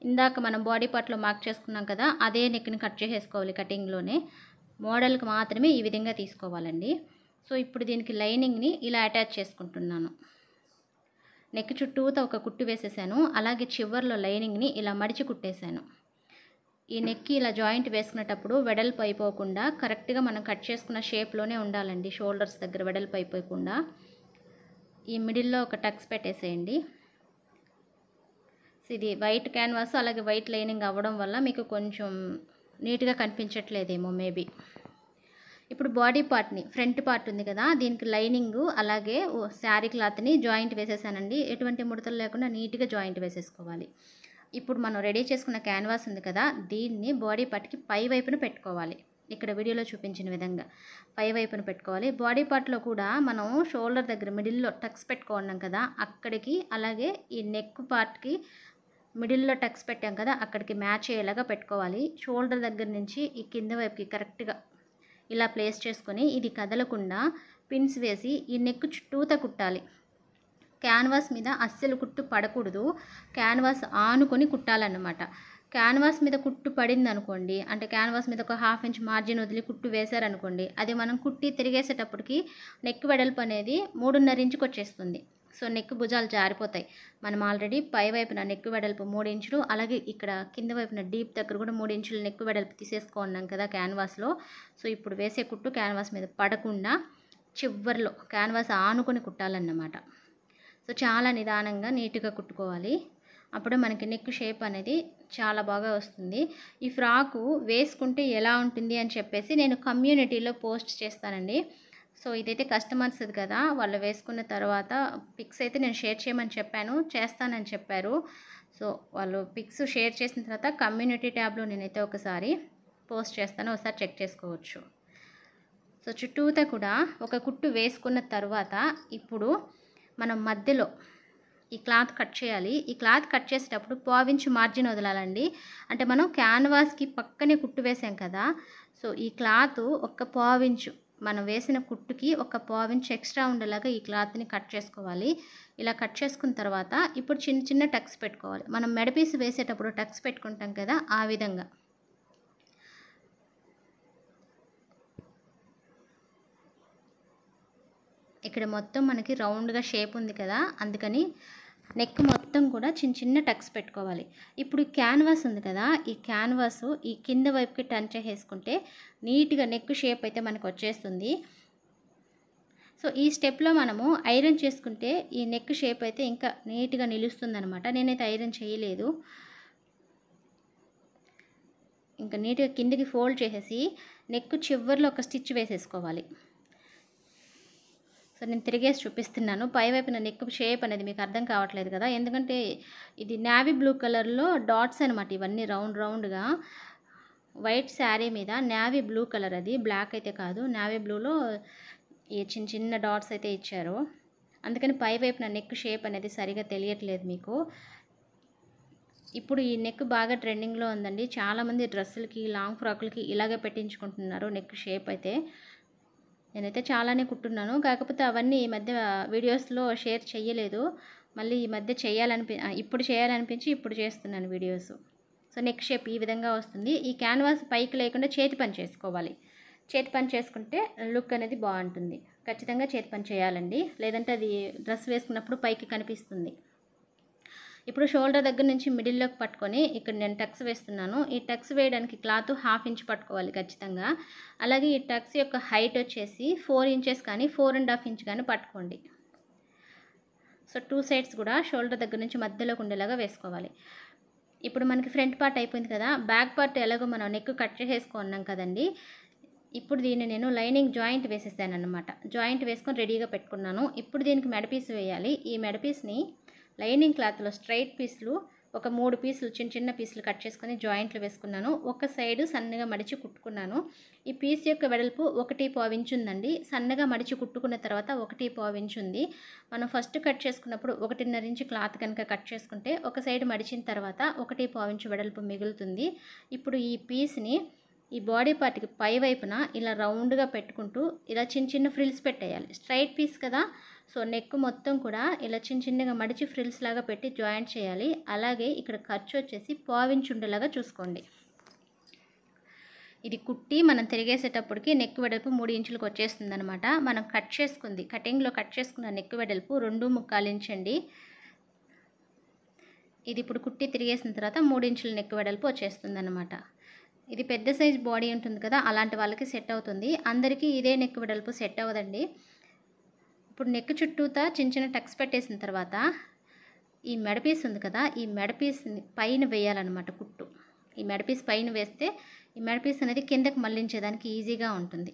ఇందాక మనం బాడీ పార్ట్లో మార్క్ చేసుకున్నాం కదా, అదే నెక్ని కట్ చేసేసుకోవాలి కటింగ్లోనే. మోడల్కి మాత్రమే ఈ విధంగా తీసుకోవాలండి. సో ఇప్పుడు దీనికి లైనింగ్ని ఇలా అటాచ్ చేసుకుంటున్నాను. నెక్ చుట్టూతో ఒక కుట్టు వేసేసాను. అలాగే చివర్లో లైనింగ్ని ఇలా మడిచి కుట్టేశాను. ఈ నెక్కి ఇలా జాయింట్ వేసుకునేటప్పుడు వెడల్పు అయిపోకుండా కరెక్ట్గా మనం కట్ చేసుకున్న షేప్లోనే ఉండాలండి. షోల్డర్స్ దగ్గర వెడల్పు అయిపోకుండా ఈ మిడిల్లో ఒక టక్స్ పెట్టేసేయండి. ఇది వైట్ క్యాన్వాస్ అలాగే వైట్ లైనింగ్ అవ్వడం వల్ల మీకు కొంచెం నీట్గా కనిపించట్లేదేమో మేబీ. ఇప్పుడు బాడీ పార్ట్ని ఫ్రంట్ పార్ట్ ఉంది కదా, దీనికి లైనింగ్ అలాగే శారీ క్లాత్ని జాయింట్ వేసేసానండి. ఎటువంటి ముడతలు లేకుండా నీట్గా జాయింట్ వేసేసుకోవాలి. ఇప్పుడు మనం రెడీ చేసుకున్న క్యాన్వాస్ ఉంది కదా, దీన్ని బాడీ పార్ట్కి పై వైపున పెట్టుకోవాలి. ఇక్కడ వీడియోలో చూపించిన విధంగా పై వైపున పెట్టుకోవాలి. బాడీ పార్ట్లో కూడా మనం షోల్డర్ దగ్గర మిడిల్లో టక్స్ పెట్టుకున్నాం కదా, అక్కడికి అలాగే ఈ నెక్ పార్ట్కి మిడిల్లో టక్స్ పెట్టాం కదా, అక్కడికి మ్యాచ్ అయ్యేలాగా పెట్టుకోవాలి. షోల్డర్ దగ్గర నుంచి ఈ కింద వైపుకి కరెక్ట్గా ఇలా ప్లేస్ చేసుకొని ఇది కదలకుండా పిన్స్ వేసి ఈ నెక్ చుట్టూతా కుట్టాలి. క్యాన్వాస్ మీద అస్సలు కుట్టు పడకూడదు, క్యాన్వాస్ ఆనుకొని కుట్టాలన్నమాట. క్యాన్వాస్ మీద కుట్టు పడింది అనుకోండి, అంటే క్యాన్వాస్ మీద ఒక 1/2 ఇంచ్ మార్జిన్ వదిలి కుట్టు వేశారనుకోండి, అది మనం కుట్టి తిరిగేసేటప్పటికి నెక్ వెడల్పు అనేది 3.5 ఇంచుకి వచ్చేస్తుంది. సో నెక్ భుజాలు జారిపోతాయి. మనం ఆల్రెడీ పై వైపున నెక్ వెడల్పు 3 ఇంచులు, అలాగే ఇక్కడ కింద వైపున డీప్ దగ్గర కూడా 3 ఇంచులు నెక్ వెడల్పు తీసేసుకున్నాం కదా క్యాన్వాస్లో. సో ఇప్పుడు వేసే కుట్టు క్యాన్వాస్ మీద పడకుండా చివర్లో క్యాన్వాస్ ఆనుకొని కుట్టాలన్నమాట. సో చాలా నిదానంగా నీట్గా కుట్టుకోవాలి. అప్పుడు మనకి నెక్ షేప్ అనేది చాలా బాగా వస్తుంది. ఈ ఫ్రాకు వేసుకుంటే ఎలా ఉంటుంది అని చెప్పేసి నేను కమ్యూనిటీలో పోస్ట్ చేస్తానండి. సో ఇదైతే కస్టమర్స్ది కదా, వాళ్ళు వేసుకున్న తర్వాత పిక్స్ అయితే నేను షేర్ చేయమని చెప్పాను, చేస్తానని చెప్పారు. సో వాళ్ళు పిక్స్ షేర్ చేసిన తర్వాత కమ్యూనిటీ ట్యాబ్లో నేనైతే ఒకసారి పోస్ట్ చేస్తాను, ఒకసారి చెక్ చేసుకోవచ్చు. సో చుట్టూతా కూడా ఒక కుట్టు వేసుకున్న తర్వాత ఇప్పుడు మనం మధ్యలో ఈ క్లాత్ కట్ చేయాలి. ఈ క్లాత్ కట్ చేసేటప్పుడు 1/4 ఇంచ్ మార్జిన్ వదలాలండి. అంటే మనం క్యాన్వాస్కి పక్కనే కుట్టు వేసాం కదా, సో ఈ క్లాత్ ఒక 1/4 ఇంచు మనం వేసిన కుట్టుకి ఒక 1/4 ఇంచ్ ఎక్స్ట్రా ఉండేలాగా ఈ క్లాత్ని కట్ చేసుకోవాలి. ఇలా కట్ చేసుకున్న తర్వాత ఇప్పుడు చిన్న చిన్న టక్స్ పెట్టుకోవాలి. మనం మెడపీస్ వేసేటప్పుడు టక్స్ పెట్టుకుంటాం కదా, ఆ విధంగా. ఇక్కడ మొత్తం మనకి రౌండ్గా షేప్ ఉంది కదా, అందుకని నెక్ మొత్తం కూడా చిన్న చిన్న టక్స్ పెట్టుకోవాలి. ఇప్పుడు క్యాన్వాస్ ఉంది కదా, ఈ క్యాన్వాస్ ఈ కింద వైపుకి టర్న్ చేసేసుకుంటే నీట్గా నెక్ షేప్ అయితే మనకు వచ్చేస్తుంది. సో ఈ స్టెప్లో మనము ఐరన్ చేసుకుంటే ఈ నెక్ షేప్ అయితే ఇంకా నీట్గా నిలుస్తుందనమాట. నేనైతే ఐరన్ చేయలేదు. ఇంకా నీట్గా కిందికి ఫోల్డ్ చేసేసి నెక్ చివర్లో ఒక స్టిచ్ వేసేసుకోవాలి. సో నేను తిరిగేసి చూపిస్తున్నాను. పైవైపున నెక్ షేప్ అనేది మీకు అర్థం కావట్లేదు కదా, ఎందుకంటే ఇది నేవీ బ్లూ కలర్లో డాట్స్ అనమాట. ఇవన్నీ రౌండ్గా వైట్ శారీ మీద నేవీ బ్లూ కలర్, అది బ్లాక్ అయితే కాదు, నేవీ బ్లూలో ఈ చిన్న చిన్న డాట్స్ అయితే ఇచ్చారు. అందుకని పైవైపున నెక్ షేప్ అనేది సరిగా తెలియట్లేదు మీకు. ఇప్పుడు ఈ నెక్ బాగా ట్రెండింగ్లో ఉందండి. చాలామంది డ్రెస్సులకి లాంగ్ ఫ్రాకులకి ఇలాగే పెట్టించుకుంటున్నారు నెక్ షేప్ అయితే. నేనైతే చాలానే కుట్టున్నాను, కాకపోతే అవన్నీ ఈ మధ్య వీడియోస్లో షేర్ చేయలేదు. మళ్ళీ ఈ మధ్య ఇప్పుడు చేయాలనిపించి ఇప్పుడు చేస్తున్నాను వీడియోస్. సో నెక్ షేప్ ఈ విధంగా వస్తుంది. ఈ క్యాన్వాస్ పైకి లేకుండా చేతి పని చేసుకోవాలి. చేతి పని చేసుకుంటే లుక్ అనేది బాగుంటుంది. ఖచ్చితంగా చేతి పని చేయాలండి, లేదంటే అది డ్రెస్ వేసుకున్నప్పుడు పైకి కనిపిస్తుంది. ఇప్పుడు షోల్డర్ దగ్గర నుంచి మిడిల్లోకి పట్టుకొని ఇక్కడ నేను టక్స్ వేస్తున్నాను. ఈ టక్స్ వేయడానికి క్లాత్ 1/2 ఇంచ్ పట్టుకోవాలి ఖచ్చితంగా. అలాగే ఈ టక్స్ యొక్క హైట్ వచ్చేసి 4 ఇంచెస్ కానీ 4.5 ఇంచ్ కానీ పట్టుకోండి. సో 2 సైడ్స్ కూడా షోల్డర్ దగ్గర నుంచి మధ్యలోకి ఉండేలాగా వేసుకోవాలి. ఇప్పుడు మనకి ఫ్రంట్ పార్ట్ అయిపోయింది కదా, బ్యాక్ పార్ట్ ఎలాగో మనం నెక్ కట్ చేసేసుకున్నాం కదండి. ఇప్పుడు దీన్ని నేను లైనింగ్ జాయింట్ వేసేసాను అనమాట. జాయింట్ వేసుకొని రెడీగా పెట్టుకున్నాను. ఇప్పుడు దీనికి మెడపీస్ వేయాలి. ఈ మెడపీస్ని లైనింగ్ క్లాత్లో స్ట్రైట్ పీస్లు ఒక 3 పీసులు చిన్న పీసులు కట్ చేసుకొని జాయింట్లు వేసుకున్నాను. ఒక సైడు సన్నగా మడిచి కుట్టుకున్నాను. ఈ పీస్ యొక్క వెడల్పు 1.5 ఇంచ్ ఉందండి. సన్నగా మడిచి కుట్టుకున్న తర్వాత 1.5 ఇంచ్ ఉంది. మనం ఫస్ట్ కట్ చేసుకున్నప్పుడు 1.5 ఇంచ్ క్లాత్ కనుక కట్ చేసుకుంటే ఒక సైడ్ మడిచిన తర్వాత 1.5 ఇంచ్ వెడల్పు మిగులుతుంది. ఇప్పుడు ఈ పీస్ని ఈ బాడీ పార్ట్కి పై వైపున ఇలా రౌండ్గా పెట్టుకుంటూ ఇలా చిన్న చిన్న ఫ్రిల్స్ పెట్టేయాలి. స్ట్రైట్ పీస్ కదా, సో నెక్ మొత్తం కూడా ఇలా చిన్న చిన్నగా మడిచి ఫ్రిల్స్ లాగా పెట్టి జాయింట్ చేయాలి. అలాగే ఇక్కడ ఖర్చు వచ్చేసి పావించి ఉండేలాగా చూసుకోండి. ఇది కుట్టి మనం తిరిగేసేటప్పటికి నెక్ వెడల్పు 3 ఇంచులకు వచ్చేస్తుంది అనమాట. మనం కటింగ్లో కట్ చేసుకున్న నెక్ వెడల్పు 2.25 ఇంచ్ అండి. ఇది ఇప్పుడు కుట్టి తిరిగేసిన తర్వాత 3 ఇంచుల నెక్ వెడల్పు వచ్చేస్తుంది అనమాట. ఇది పెద్ద సైజ్ బాడీ ఉంటుంది కదా, అలాంటి వాళ్ళకి సెట్ అవుతుంది. అందరికీ ఇదే నెక్ వెడల్పు సెట్ అవ్వదండి. ఇప్పుడు నెక్ చుట్టూతా చిన్న చిన్న టక్స్ పెట్టేసిన తర్వాత ఈ మెడపీస్ ఉంది కదా, ఈ మెడపీస్ని పైన వేయాలన్నమాట కుట్టు. ఈ మెడపీస్ పైన వేస్తే ఈ మెడపీస్ అనేది కిందకి మళ్ళించేదానికి ఈజీగా ఉంటుంది.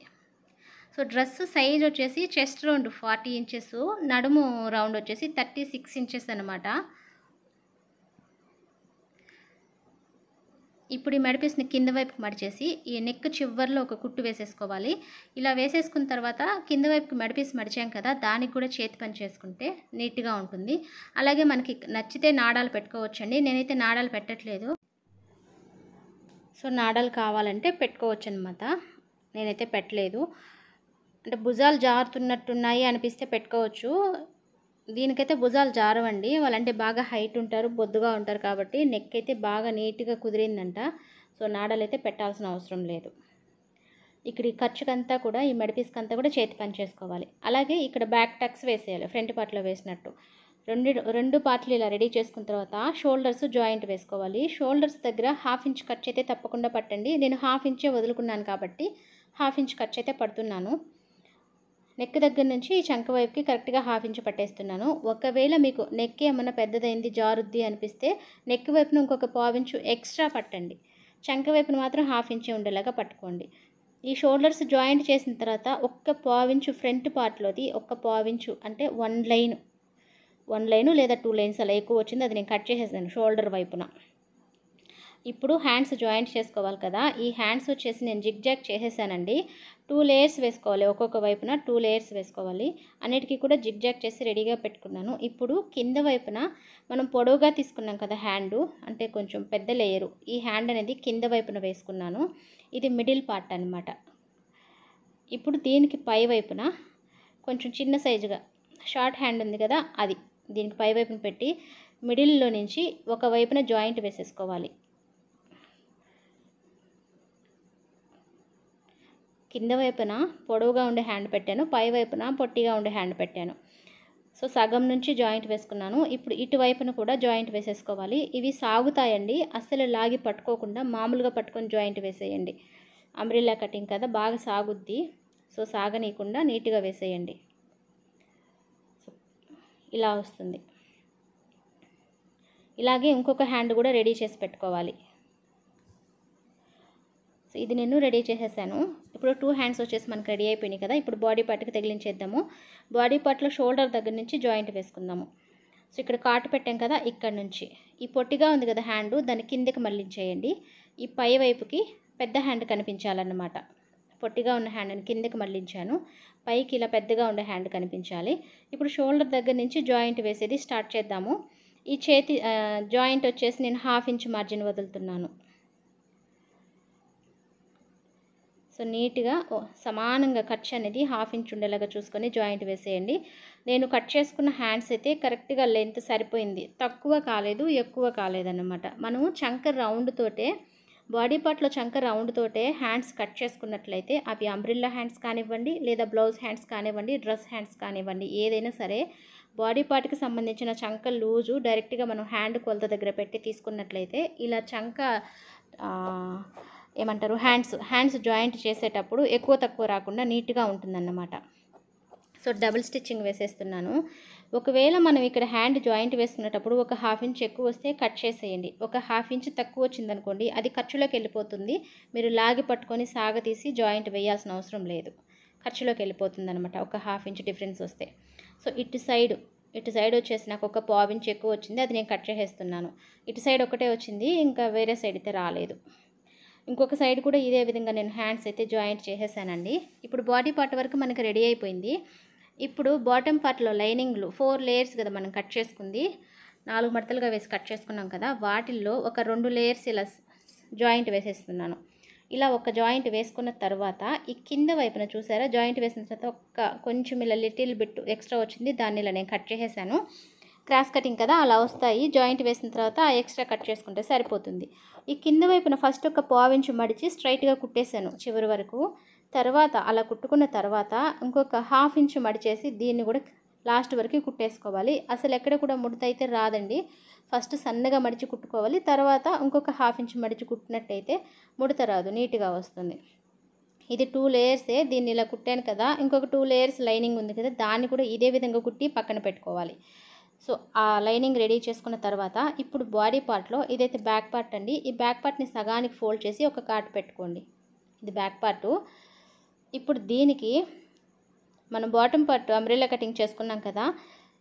సో డ్రెస్ సైజ్ వచ్చేసి చెస్ట్ రౌండ్ 40 ఇంచెస్, నడుము రౌండ్ వచ్చేసి 36 ఇంచెస్ అనమాట. ఇప్పుడు ఈ మెడపీస్ని కింద వైపుకి మడిచేసి ఈ నెక్ చివర్లో ఒక కుట్టు వేసేసుకోవాలి. ఇలా వేసేసుకున్న తర్వాత కింద వైపుకి మెడపీస్ మడిచాం కదా, దానికి కూడా చేతి పని చేసుకుంటే నీట్గా ఉంటుంది. అలాగే మనకి నచ్చితే నాడాలు పెట్టుకోవచ్చండి. నేనైతే నాడాలు పెట్టట్లేదు. సో నాడాలు కావాలంటే పెట్టుకోవచ్చు అనమాట. నేనైతే పెట్టలేదు. అంటే భుజాలు జారుతున్నట్టున్నాయి అనిపిస్తే పెట్టుకోవచ్చు. దీనికైతే భుజాలు జారవండి. వాళ్ళంటే బాగా హైట్ ఉంటారు, బొద్దుగా ఉంటారు కాబట్టి నెక్ అయితే బాగా నీట్గా కుదిరిందంట. సో నాడాలు అయితే పెట్టాల్సిన అవసరం లేదు. ఇక్కడ ఈ ఖర్చుకంతా కూడా ఈ మెడపీస్కంతా కూడా చేతి పని చేసుకోవాలి. అలాగే ఇక్కడ బ్యాక్ టక్స్ వేసేయాలి, ఫ్రంట్ పార్ట్లో వేసినట్టు. రెండు పార్ట్లు ఇలా రెడీ చేసుకున్న తర్వాత షోల్డర్స్ జాయింట్ వేసుకోవాలి. షోల్డర్స్ దగ్గర 1/2 ఇంచ్ ఖర్చు అయితే తప్పకుండా పట్టండి. నేను 1/2 ఇంచే వదులుకున్నాను కాబట్టి 1/2 ఇంచ్ ఖర్చు అయితే పడుతున్నాను. నెక్ దగ్గర నుంచి ఈ చంక వైపుకి కరెక్ట్గా 1/2 ఇంచ్ పట్టేస్తున్నాను. ఒకవేళ మీకు నెక్ ఏమన్నా పెద్దదైంది, జారుద్ది అనిపిస్తే నెక్ వైపున ఇంకొక 1/4 ఇంచు ఎక్స్ట్రా పట్టండి. చంక వైపున మాత్రం 1/2 ఇంచే ఉండేలాగా పట్టుకోండి. ఈ షోల్డర్స్ జాయింట్ చేసిన తర్వాత ఒక్క 1/4 ఇంచు ఫ్రంట్ పార్ట్లోది ఒక్క 1/4 ఇంచు అంటే 1 లైను లేదా 2 లైన్స్ అలా ఎక్కువ వచ్చింది, అది నేను కట్ చేసేసాను షోల్డర్ వైపున. ఇప్పుడు హ్యాండ్స్ జాయింట్ చేసుకోవాలి కదా, ఈ హ్యాండ్స్ వచ్చేసి నేను జిగ్జాగ్ చేసేసానండి. 2 లేయర్స్ వేసుకోవాలి, ఒక్కొక్క వైపున 2 లేయర్స్ వేసుకోవాలి. అన్నిటికీ కూడా జిగ్జాగ్ చేసి రెడీగా పెట్టుకున్నాను. ఇప్పుడు కింద వైపున మనం పొడవుగా తీసుకున్నాం కదా హ్యాండు, అంటే కొంచెం పెద్ద లేయరు, ఈ హ్యాండ్ అనేది కింద వైపున వేసుకున్నాను. ఇది మిడిల్ పార్ట్ అనమాట. ఇప్పుడు దీనికి పై వైపున కొంచెం చిన్న సైజుగా షార్ట్ హ్యాండ్ ఉంది కదా, అది దీనికి పై వైపున పెట్టి మిడిల్లో నుంచి ఒక వైపున జాయింట్ వేసేసుకోవాలి. కింద వైపున పొడవుగా ఉండే హ్యాండ్ పెట్టాను, పై వైపున పొట్టిగా ఉండే హ్యాండ్ పెట్టాను. సో సగం నుంచి జాయింట్ వేసుకున్నాను. ఇప్పుడు ఇటువైపున కూడా జాయింట్ వేసేసుకోవాలి. ఇవి సాగుతాయండి, అస్సలు లాగి పట్టుకోకుండా మామూలుగా పట్టుకొని జాయింట్ వేసేయండి. అంబ్రెల్లా కటింగ్ కదా, బాగా సాగుద్ది. సో సాగనీయకుండా నీట్గా వేసేయండి. ఇలా వస్తుంది. ఇలాగే ఇంకొక హ్యాండ్ కూడా రెడీ చేసి పెట్టుకోవాలి. సో ఇది నేను రెడీ చేసేసాను. ఇప్పుడు 2 హ్యాండ్స్ వచ్చేసి మనకు రెడీ అయిపోయినాయి కదా. ఇప్పుడు బాడీ పార్ట్కి తగిలించేద్దాము. బాడీ పార్ట్లో షోల్డర్ దగ్గర నుంచి జాయింట్ వేసుకుందాము. సో ఇక్కడ కాటు పెట్టాం కదా, ఇక్కడ నుంచి ఈ పొట్టిగా ఉంది కదా హ్యాండ్, దాన్ని కిందకి మళ్ళించేయండి. ఈ పై వైపుకి పెద్ద హ్యాండ్ కనిపించాలన్నమాట. పొట్టిగా ఉన్న హ్యాండ్ని కిందకి మళ్ళించాను, పైకి ఇలా పెద్దగా ఉండే హ్యాండ్ కనిపించాలి. ఇప్పుడు షోల్డర్ దగ్గర నుంచి జాయింట్ వేసేది స్టార్ట్ చేద్దాము. ఈ చేతి జాయింట్ వచ్చేసి నేను 1/2 ఇంచ్ మార్జిన్ వదులుతున్నాను. సో నీట్గా సమానంగా ఖర్చు అనేది 1/2 ఇంచ్ ఉండేలాగా చూసుకొని జాయింట్ వేసేయండి. నేను కట్ చేసుకున్న హ్యాండ్స్ అయితే కరెక్ట్గా లెంత్ సరిపోయింది, తక్కువ కాలేదు ఎక్కువ కాలేదన్నమాట. మనము చంక రౌండ్ తోటే, బాడీ పార్ట్లో చంక రౌండ్ తోటే హ్యాండ్స్ కట్ చేసుకున్నట్లయితే అవి అంబ్రిల్లా హ్యాండ్స్ కానివ్వండి, లేదా బ్లౌజ్ హ్యాండ్స్ కానివ్వండి, డ్రెస్ హ్యాండ్స్ కానివ్వండి, ఏదైనా సరే బాడీ పార్ట్కి సంబంధించిన చంక లూజు డైరెక్ట్గా మనం హ్యాండ్ కొలత దగ్గర పెట్టి తీసుకున్నట్లయితే ఇలా చంక ఏమంటారు హ్యాండ్స్ జాయింట్ చేసేటప్పుడు ఎక్కువ తక్కువ రాకుండా నీట్గా ఉంటుందన్నమాట. సో డబుల్ స్టిచ్చింగ్ వేసేస్తున్నాను. ఒకవేళ మనం ఇక్కడ హ్యాండ్ జాయింట్ వేసుకునేటప్పుడు ఒక 1/2 ఇంచ్ ఎక్కువ వస్తే కట్ చేసేయండి. ఒక 1/2 ఇంచ్ తక్కువ వచ్చిందనుకోండి, అది ఖర్చులోకి వెళ్ళిపోతుంది. మీరు లాగి పట్టుకొని సాగతీసి జాయింట్ వేయాల్సిన అవసరం లేదు, ఖర్చులోకి వెళ్ళిపోతుంది అనమాట ఒక 1/2 ఇంచ్ డిఫరెన్స్ వస్తే. సో ఇటు సైడ్ వచ్చేసి నాకు ఒక 1/4 ఇంచ్ ఎక్కువ వచ్చింది, అది నేను కట్ చేసేస్తున్నాను. ఇటు సైడ్ ఒకటే వచ్చింది, ఇంకా వేరే సైడ్ అయితే రాలేదు. ఇంకొక సైడ్ కూడా ఇదే విధంగా నేను హ్యాండ్స్ అయితే జాయింట్ చేసేసానండి. ఇప్పుడు బాడీ పార్ట్ వరకు మనకి రెడీ అయిపోయింది. ఇప్పుడు బాటమ్ పార్ట్లో లైనింగ్లు 4 లేయర్స్ కదా మనం కట్ చేసుకుంది, 4 మడతలుగా వేసి కట్ చేసుకున్నాం కదా, వాటిల్లో ఒక 2 లేయర్స్ ఇలా జాయింట్ వేసేస్తున్నాను. ఇలా ఒక జాయింట్ వేసుకున్న తర్వాత ఈ కింద వైపున చూసారా, జాయింట్ వేసిన తర్వాత కొంచెం ఇలా లిటిల్ బిట్ ఎక్స్ట్రా వచ్చింది, దాన్ని ఇలా నేను కట్ చేసేసాను. క్రాస్ కటింగ్ కదా, అలా వస్తాయి. జాయింట్ వేసిన తర్వాత ఆ ఎక్స్ట్రా కట్ చేసుకుంటే సరిపోతుంది. ఈ కింద వైపున ఫస్ట్ ఒక పావించు మడిచి స్ట్రైట్గా కుట్టేశాను చివరి వరకు. తర్వాత అలా కుట్టుకున్న తర్వాత ఇంకొక హాఫ్ ఇంచు మడిచేసి దీన్ని కూడా లాస్ట్ వరకు కుట్టేసుకోవాలి. అసలు ఎక్కడ కూడా ముడత అయితే రాదండి. ఫస్ట్ సన్నగా మడిచి కుట్టుకోవాలి, తర్వాత ఇంకొక హాఫ్ ఇంచు మడిచి కుట్టినట్టయితే ముడత రాదు, నీట్గా వస్తుంది. ఇది 2 లేయర్సే, దీన్ని ఇలా కుట్టాను కదా, ఇంకొక 2 లేయర్స్ లైనింగ్ ఉంది కదా, దాన్ని కూడా ఇదే విధంగా కుట్టి పక్కన పెట్టుకోవాలి. సో ఆ లైనింగ్ రెడీ చేసుకున్న తర్వాత ఇప్పుడు బాడీ పార్ట్లో ఇదైతే బ్యాక్ పార్ట్ అండి. ఈ బ్యాక్ పార్ట్ని సగానికి ఫోల్డ్ చేసి ఒక కాట్ పెట్టుకోండి. ఇది బ్యాక్ పార్టు. ఇప్పుడు దీనికి మనం బాటమ్ పార్ట్ అంబ్రెల్లా కటింగ్ చేసుకున్నాం కదా,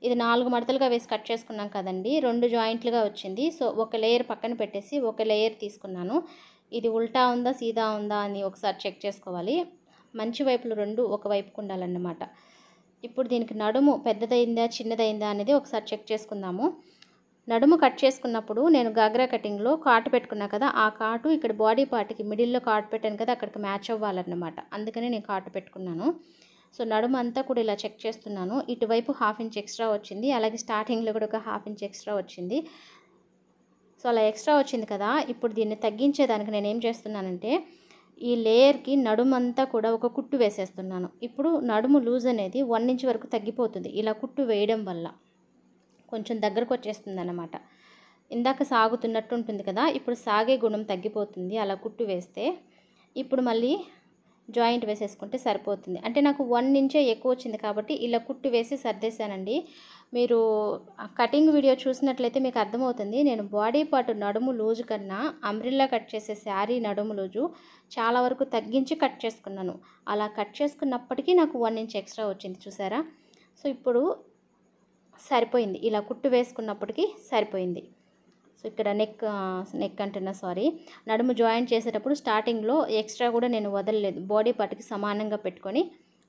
ఇది 4 మడతలుగా వేసి కట్ చేసుకున్నాం కదండి, 2 జాయింట్లుగా వచ్చింది. సో ఒక లేయర్ పక్కన పెట్టేసి ఒక లేయర్ తీసుకున్నాను. ఇది ఉల్టా ఉందా సీదా ఉందా అని ఒకసారి చెక్ చేసుకోవాలి. మంచి వైపులు 2 ఒక వైపుకు ఉండాలన్నమాట. ఇప్పుడు దీనికి నడుము పెద్దదైందా చిన్నదైందా అనేది ఒకసారి చెక్ చేసుకుందాము. నడుము కట్ చేసుకున్నప్పుడు నేను గాగ్రా కటింగ్లో కాటు పెట్టుకున్నా కదా, ఆ కాటు ఇక్కడ బాడీ పార్ట్కి మిడిల్లో కాటు పెట్టాను కదా, అక్కడికి మ్యాచ్ అవ్వాలన్నమాట. అందుకని నేను కాటు పెట్టుకున్నాను. సో నడుము అంతా కూడా ఇలా చెక్ చేస్తున్నాను. ఇటువైపు హాఫ్ ఇంచ్ ఎక్స్ట్రా వచ్చింది, అలాగే స్టార్టింగ్లో కూడా ఒక హాఫ్ ఇంచ్ ఎక్స్ట్రా వచ్చింది. సో అలా ఎక్స్ట్రా వచ్చింది కదా, ఇప్పుడు దీన్ని తగ్గించేదానికి నేను ఏం చేస్తున్నానంటే ఈ లేయర్కి నడుమంతా కూడా ఒక కుట్టు వేసేస్తున్నాను. ఇప్పుడు నడుము లూజ్ అనేది 1 ఇంచ్ వరకు తగ్గిపోతుంది ఇలా కుట్టు వేయడం వల్ల, కొంచెం దగ్గరకు వచ్చేస్తుంది అన్నమాట. ఇందాక సాగుతున్నట్టు ఉంటుంది కదా, ఇప్పుడు సాగే గుణం తగ్గిపోతుంది అలా కుట్టు వేస్తే. ఇప్పుడు మళ్ళీ జాయింట్ వేసేసుకుంటే సరిపోతుంది. అంటే నాకు 1 ఇంచే ఎక్కువ వచ్చింది కాబట్టి ఇలా కుట్టు వేసి సర్దేశానండి. మీరు కటింగ్ వీడియో చూసినట్లయితే మీకు అర్థమవుతుంది. నేను బాడీ పార్ట్ నడుము లూజు కన్నా అంబ్రెల్లా కట్ చేసే శారీ నడుము లూజు చాలా వరకు తగ్గించి కట్ చేసుకున్నాను. అలా కట్ చేసుకున్నప్పటికీ నాకు 1 ఇంచ్ ఎక్స్ట్రా వచ్చింది చూసారా. సో ఇప్పుడు సరిపోయింది, ఇలా కుట్టు వేసుకున్నప్పటికీ సరిపోయింది. సో ఇక్కడ నెక్ అంటున్నా సారీ, నడుము జాయింట్ చేసేటప్పుడు స్టార్టింగ్లో ఎక్స్ట్రా కూడా నేను వదలలేదు, బాడీ పార్ట్కి సమానంగా పెట్టుకొని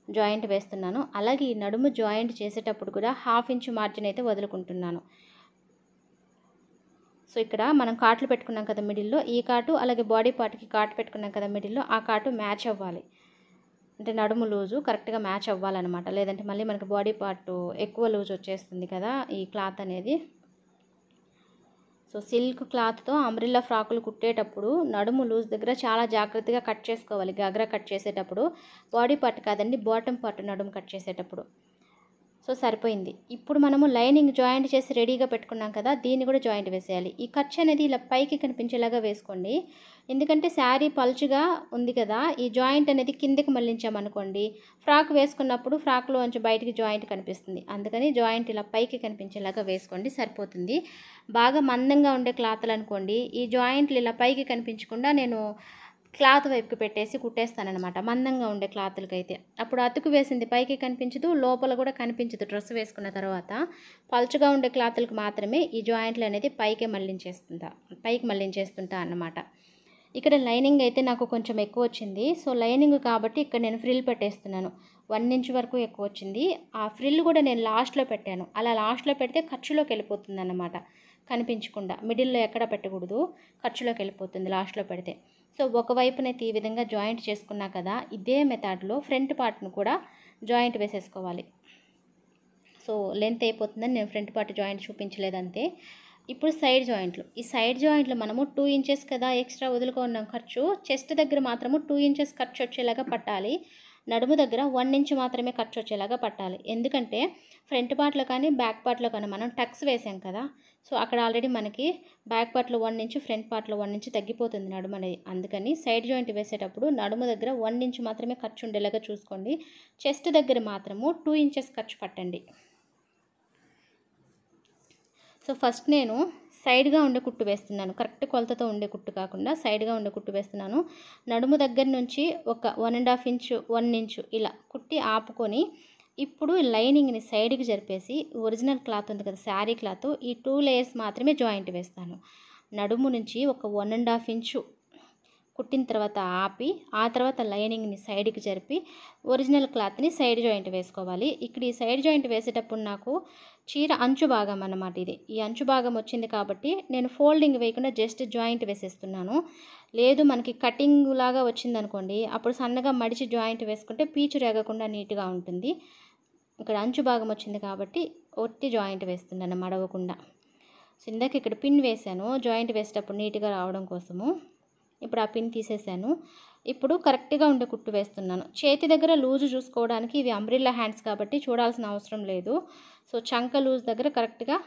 జాయింట్ వేస్తున్నాను. అలాగే ఈ నడుము జాయింట్ చేసేటప్పుడు కూడా హాఫ్ ఇంచ్ మార్జిన్ అయితే వదులుకుంటున్నాను. సో ఇక్కడ మనం కాట్లు పెట్టుకున్నాం కదా మిడిల్లో, ఈ కాటు అలాగే బాడీ పార్ట్కి కాటు పెట్టుకున్నాం కదా మిడిల్లో, ఆ కాటు మ్యాచ్ అవ్వాలి. అంటే నడుము లూజు కరెక్ట్గా మ్యాచ్ అవ్వాలన్నమాట, లేదంటే మళ్ళీ మనకి బాడీ పార్ట్ ఎక్కువ లూజ్ వచ్చేస్తుంది కదా ఈ క్లాత్ అనేది. సో సిల్క్ క్లాత్తో అంబ్రెల్లా ఫ్రాకులు కుట్టేటప్పుడు నడుము లూజ్ దగ్గర చాలా జాగ్రత్తగా కట్ చేసుకోవాలి. గాగ్రా కట్ చేసేటప్పుడు, బాడీ పార్ట్ కాదండి బాటమ్ పార్ట్ నడుము కట్ చేసేటప్పుడు. సో సరిపోయింది. ఇప్పుడు మనము లైనింగ్ జాయింట్ చేసి రెడీగా పెట్టుకున్నాం కదా, దీన్ని కూడా జాయింట్ వేసేయాలి. ఈ ఖర్చు అనేది ఇలా పైకి కనిపించేలాగా వేసుకోండి, ఎందుకంటే శారీ పల్చుగా ఉంది కదా, ఈ జాయింట్ అనేది కిందకి మళ్ళించామనుకోండి ఫ్రాక్ వేసుకున్నప్పుడు ఫ్రాక్లో నుంచి బయటికి జాయింట్ కనిపిస్తుంది. అందుకని జాయింట్ ఇలా పైకి కనిపించేలాగా వేసుకోండి సరిపోతుంది. బాగా మందంగా ఉండే క్లాత్లు అనుకోండి, ఈ జాయింట్లు ఇలా పైకి కనిపించకుండా నేను క్లాత్ వైపుకి పెట్టేసి కుట్టేస్తానన్నమాట మందంగా ఉండే క్లాతులకైతే. అప్పుడు అతుకు వేసింది పైకి కనిపించదు, లోపల కూడా కనిపించదు. డ్రెస్ వేసుకున్న తర్వాత పల్చగా ఉండే క్లాతులకు మాత్రమే ఈ జాయింట్లు అనేది పైకి మళ్ళించేస్తుంటా అన్నమాట. ఇక్కడ లైనింగ్ అయితే నాకు కొంచెం ఎక్కువ వచ్చింది. సో లైనింగ్ కాబట్టి ఇక్కడ నేను ఫ్రిల్ పెట్టేస్తున్నాను. 1 ఇంచ్ వరకు ఎక్కువ వచ్చింది. ఆ ఫ్రిల్ కూడా నేను లాస్ట్లో పెట్టాను. అలా లాస్ట్లో పెడితే ఖర్చులోకి వెళ్ళిపోతుంది అన్నమాట, కనిపించకుండా. మిడిల్లో ఎక్కడ పెట్టకూడదు, ఖర్చులోకి వెళ్ళిపోతుంది లాస్ట్లో పెడితే. సో ఒకవైపునైతే ఈ విధంగా జాయింట్ చేసుకున్నా కదా, ఇదే మెథడ్లో ఫ్రంట్ పార్ట్ను కూడా జాయింట్ వేసేసుకోవాలి. సో లెంత్ అయిపోతుందని నేను ఫ్రంట్ పార్ట్ జాయింట్ చూపించలేదంతే. ఇప్పుడు సైడ్ జాయింట్లు. ఈ సైడ్ జాయింట్లు మనము 2 ఇంచెస్ కదా ఎక్స్ట్రా వదులుకున్నాం ఖర్చు, చెస్ట్ దగ్గర మాత్రము 2 ఇంచెస్ ఖర్చు వచ్చేలాగా పట్టాలి. నడుము దగ్గర 1 ఇంచ్ మాత్రమే ఖర్చు వచ్చేలాగా పట్టాలి. ఎందుకంటే ఫ్రంట్ పార్ట్లో కానీ బ్యాక్ పార్ట్లో కానీ మనం టక్స్ వేసాం కదా, సో అక్కడ ఆల్రెడీ మనకి బ్యాక్ పార్ట్లో 1 ఇంచ్ ఫ్రంట్ పార్ట్లో 1 ఇంచ్ తగ్గిపోతుంది నడుము అనేది. అందుకని సైడ్ జాయింట్ వేసేటప్పుడు నడుము దగ్గర 1 ఇంచ్ మాత్రమే ఖర్చు ఉండేలాగా చూసుకోండి. చెస్ట్ దగ్గర మాత్రము 2 ఇంచెస్ ఖర్చు పట్టండి. సో ఫస్ట్ నేను సైడ్గా ఉండే కుట్టు వేస్తున్నాను, కరెక్ట్ కొలతతో ఉండే కుట్టు కాకుండా సైడ్గా ఉండే కుట్టు వేస్తున్నాను. నడుము దగ్గర నుంచి ఒక 1.5 ఇంచ్ 1 ఇంచ్ ఇలా కుట్టి ఆపుకొని ఇప్పుడు లైనింగ్ని సైడ్కి జరిపేసి ఒరిజినల్ క్లాత్ ఉంది కదా శారీ క్లాత్, ఈ 2 లేయర్స్ మాత్రమే జాయింట్ వేస్తాను. నడుము నుంచి ఒక 1.5 ఇంచు కుట్టిన తర్వాత ఆపి ఆ తర్వాత లైనింగ్ని సైడ్కి జరిపి ఒరిజినల్ క్లాత్ని సైడ్ జాయింట్ వేసుకోవాలి. ఇక్కడ ఈ సైడ్ జాయింట్ వేసేటప్పుడు నాకు చీర అంచు భాగం అన్నమాట ఇది. ఈ అంచు భాగం వచ్చింది కాబట్టి నేను ఫోల్డింగ్ వేయకుండా జస్ట్ జాయింట్ వేసేస్తున్నాను. లేదు మనకి కటింగ్ లాగా వచ్చిందనుకోండి, అప్పుడు సన్నగా మడిచి జాయింట్ వేసుకుంటే పీచు రేగకుండా నీట్గా ఉంటుంది. ఇక్కడ అంచు భాగం వచ్చింది కాబట్టి ఒట్టి జాయింట్ వేస్తున్నాను మడవకుండా. సో ఇందాక ఇక్కడ పిన్ వేసాను జాయింట్ వేసేటప్పుడు నీట్గా రావడం కోసము. ఇప్పుడు ఆ పిన్ తీసేసాను. ఇప్పుడు కరెక్ట్గా ఉండే కుట్టు వేస్తున్నాను. చేతి దగ్గర లూజు చూసుకోవడానికి ఇవి అంబ్రిల్లా హ్యాండ్స్ కాబట్టి చూడాల్సిన అవసరం లేదు. సో చంక లూజ్ దగ్గర కరెక్ట్గా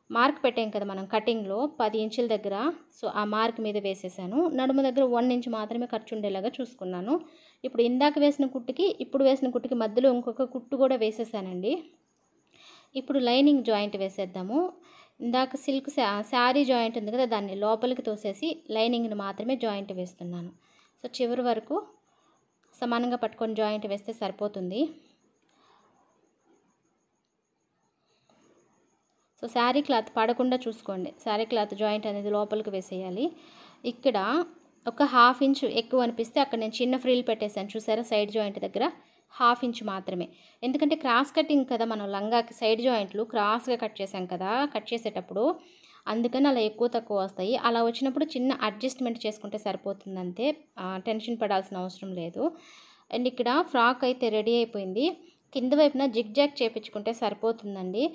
మార్క్ పెట్టాం కదా మనం కటింగ్లో 10 ఇంచుల దగ్గర. సో ఆ మార్క్ మీద వేసేసాను. నడుము దగ్గర 1 ఇంచ్ మాత్రమే ఖర్చు ఉండేలాగా చూసుకున్నాను. ఇప్పుడు ఇందాక వేసిన కుట్టుకి ఇప్పుడు వేసిన కుట్టుకి మధ్యలో ఇంకొక కుట్టు కూడా వేసేసానండి. ఇప్పుడు లైనింగ్ జాయింట్ వేసేద్దాము. ఇందాక సిల్క్ శారీ జాయింట్ ఉంది కదా, దాన్ని లోపలికి తోసేసి లైనింగ్ని మాత్రమే జాయింట్ వేస్తున్నాను. సో చివరి వరకు సమానంగా పట్టుకొని జాయింట్ వేస్తే సరిపోతుంది. సో శారీ క్లాత్ పడకుండా చూసుకోండి. శారీ క్లాత్ జాయింట్ అనేది లోపలికి వేసేయాలి. ఇక్కడ ఒక 1/2 ఇంచ్ ఎక్కువ అనిపిస్తే అక్కడ నేను చిన్న ఫ్రిల్ పెట్టేశాను చూసారా, సైడ్ జాయింట్ దగ్గర 1/2 ఇంచ్ మాత్రమే. ఎందుకంటే క్రాస్ కటింగ్ కదా, మనం లంగాకి సైడ్ జాయింట్లు క్రాస్గా కట్ చేసాం కదా కట్ చేసేటప్పుడు, అందుకని అలా ఎక్కువ తక్కువ వస్తాయి. అలా వచ్చినప్పుడు చిన్న అడ్జస్ట్మెంట్ చేసుకుంటే సరిపోతుంది అంతే, టెన్షన్ పడాల్సిన అవసరం లేదు. అండ్ ఇక్కడ ఫ్రాక్ అయితే రెడీ అయిపోయింది. కింద వైపున జిగ్ జాగ్ చేయించుకుంటే సరిపోతుందండి.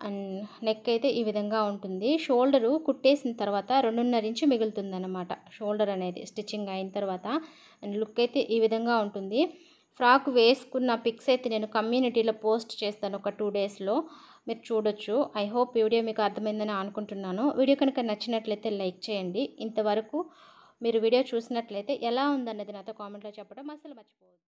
అండ్ నెక్ అయితే ఈ విధంగా ఉంటుంది. షోల్డరు కుట్టేసిన తర్వాత 2.5 ఇంచు మిగులుతుందన్నమాట షోల్డర్ అనేది స్టిచ్చింగ్ అయిన తర్వాత. అండ్ లుక్ అయితే ఈ విధంగా ఉంటుంది. ఫ్రాక్ వేసుకున్న పిక్స్ అయితే నేను కమ్యూనిటీలో పోస్ట్ చేస్తాను ఒక 2 డేస్లో, మీరు చూడొచ్చు. ఐ హోప్ వీడియో మీకు అర్థమైందని అనుకుంటున్నాను. వీడియో కనుక నచ్చినట్లయితే లైక్ చేయండి. ఇంతవరకు మీరు వీడియో చూసినట్లయితే ఎలా ఉందన్నది నాతో కామెంట్లో చెప్పడం అసలు మర్చిపోవద్దు.